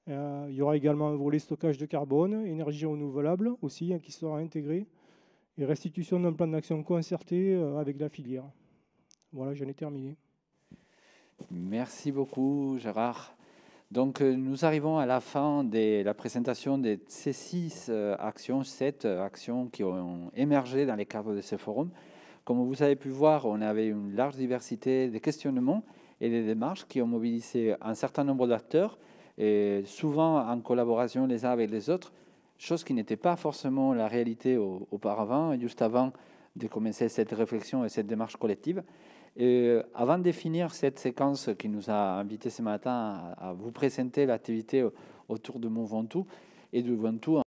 Il y aura également un volet stockage de carbone, énergie renouvelable aussi, qui sera intégré, et restitution d'un plan d'action concerté avec la filière. Voilà, j'en ai terminé. Merci beaucoup, Gérard. Donc, nous arrivons à la fin de la présentation de ces 6 actions, 7 actions qui ont émergé dans les cadres de ce forum. Comme vous avez pu voir, on avait une large diversité de questionnements et de démarches qui ont mobilisé un certain nombre d'acteurs, et souvent en collaboration les uns avec les autres, chose qui n'était pas forcément la réalité auparavant, juste avant de commencer cette réflexion et cette démarche collective. Et avant de finir cette séquence qui nous a invités ce matin à vous présenter l'activité autour de Mont Ventoux et de Ventoux